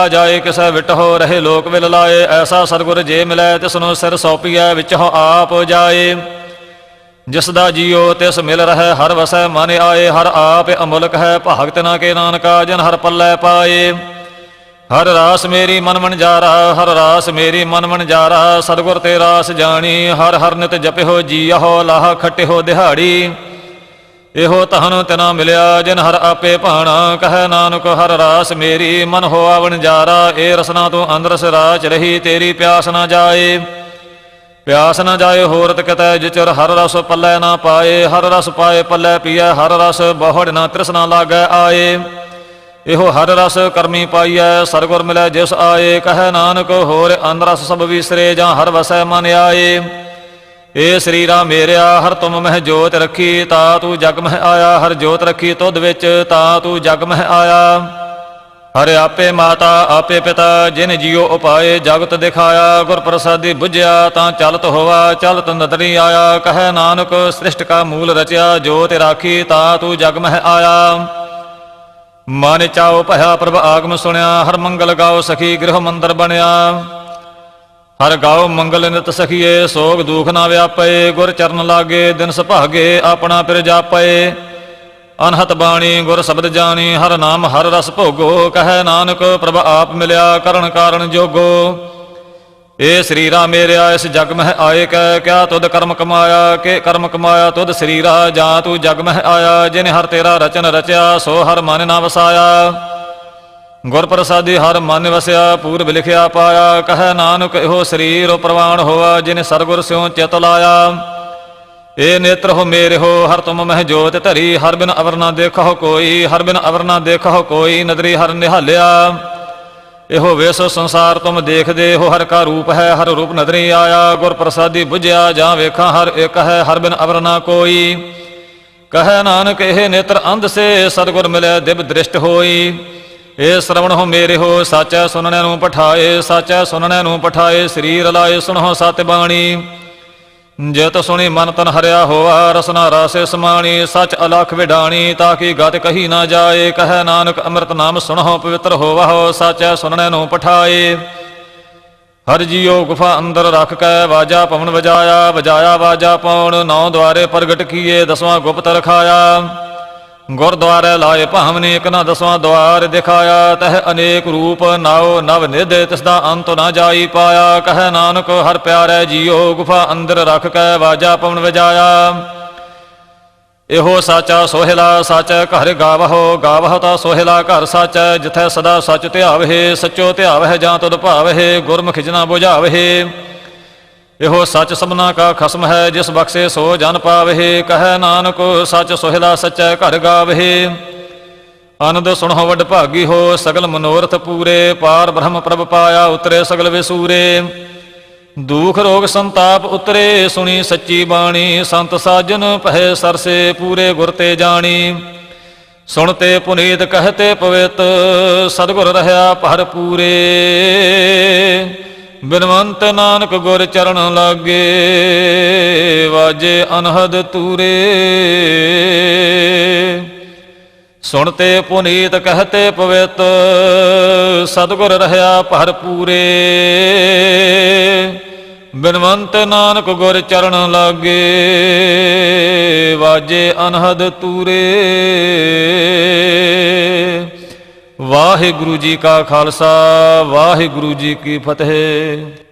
जाए, किसै विटहो रहे लोक विल लाए। ऐसा सतगुर जे मिलै, तिसनु सिर सौंपिया, विचहो आप जाए। जिसदा जियो तिस मिल रहे, हर वसै मन आए, हर आप अमुलक है, भाग तिना के नानका, जिन हर पल्लै पाए। हर रास मेरी मन मन जारा, सतगुर ते रास जानी, हर हर नित जपिहो जीहो, लाह खटिहो दिहाड़ी। एहो तहन तिना मिलिया, जिन हर आपे भाणा, कहै नानक हर रास मेरी, मन हो आवन जारा। ए रसना तू अंदरस राच रही, तेरी प्यास न जाए होरत कितै, जिचर हर रस पल्लै ना पाए, हर रस पाए पल्लै पिया, हर रस बहुड़ न तृष्णा लागै आए। एहो हर रस करमी पाइयै, सरगुर मिलै जिस आए, कहै नानक होर अंदरस सब विसरे, जां हर वसै मन आए। ए शरीरा मेरिया, हर तुम मह जोत रखी, ता तू जग मह आया, हर जोत रखी तुध विच, ता तू जग मह आया। हर आपे माता आपे पिता, जिन जियो उपाए, जगत दिखाया, गुर प्रसादी बुझिया, तां चलत होवा, चलत नदरी आया। कहै नानक सृष्ट का मूल रचिया, जोत राखी, ता तू जग मह आया। मन चाओ भया प्रभ आगम सुनिया, हर मंगल गाओ सखी गृह मंदिर बनिया। हर गाओ मंगल नित सखिए, सोग दुख ना व्यापे, गुर चरण लागे दिन सुभागे, अपना पिर जापे। अनहत बाणी गुर शब्द जानी, हर नाम हर रस भोगो, कहै नानक प्रभ आप मिलिया, करण कारण जोगो। ए शरीरा मेरिया, इस जग मह आए कै, क्या तुद कर्म कमाया, तुद शरीरा, जा तू जग मह आया। जिन हर तेरा रचन रचया, सो हर मन ना वसाया। गुर प्रसादी हर मन वसया, पूर्व लिखिया पाया। कहै नानक एहो शरीर प्रवाण होआ, जिन सरगुर स्यों चित लाया। ए नेत्र हो मेरे हो, हर तुम मह जोत धरी, हर बिन अवर ना देखो कोई, नदरी हर निहालिया। एहो वेसो संसार तुम देख दे हो, हर का रूप है, हर रूप नदरी आया। गुर प्रसादी बुझिया, जां वेखा हर एक है, हर बिन अवर ना कोई। कहै नानक एह नेत्र अंध से, सतगुर मिले दिव्य दृष्ट होई। ए श्रवण हो मेरे हो, साचै सुनने नूं पठाए, शरीर लाए सुनहो सत्य बाणी। जित सुनी मन तन हरिया होआ, रसना रासे समाणी, सच अलख विडाणी, ताकि गत कही ना जाए। कहै नानक अमृत नाम सुनहो, पवित्र होवा हो, साचै सुनने नूं पठाए। हर जियो गुफा अंदर रख कै, वाजा पवन बजाया वाजा पौन। 9 द्वारे प्रगट किए, 10वां गुप्त रखाया। गुरद्वारे लाए भावनी, एक ना 10वां द्वार दिखाया। तह अनेक रूप नाओ नव निध, तिसदा अंत ना जाई पाया। कहै नानक हर प्यारे जियो, गुफा अंदर रख कै, वाजा पवन बजाया। एहो साचा सोहिला, साचा घर गावहो ता सोहिला घर साचा। जिथै सदा सच ध्यावहे, सचो ध्यावहे, जां तुद भावहे, गुरमुख जिना बुझावहे। एहो सच सबना का खसम है, जिस बख्शे सो जन पावहे। कहै नानक सच सोहिला, सच्चै घर गावहे। आनंद सुनहो वड भागी हो, सगल मनोरथ पूरे। पार ब्रह्म प्रभ पाया, उतरे सगल विसूरे। दुख रोग संताप उतरे, सुनी सच्ची बाणी। संत साजन पहे सरसे, पूरे गुर ते जानी। सुनते पुनीत कहते पवित, सतगुर रहया भर पूरे। ਬਿਨਵੰਤ ਨਾਨਕ ਗੁਰ ਚਰਨ ਲਾਗੇ, ਵਾਜੇ ਅਨਹਦ ਤੂਰੇ। ਸੁਣਤੇ ਪੁਨੀਤ ਕਹਤੇ ਪਵਿੱਤ, ਸਤਿਗੁਰ ਰਹਿਆ ਭਰਪੂਰੇ। ਬਿਨਵੰਤ ਨਾਨਕ ਗੁਰ ਚਰਨ ਲਾਗੇ, ਵਾਜੇ ਅਨਹਦ ਤੂਰੇ। ਵਾਹਿਗੁਰੂ ਜੀ ਕਾ ਖਾਲਸਾ, ਵਾਹਿਗੁਰੂ ਜੀ ਕੀ ਫਤਿਹ।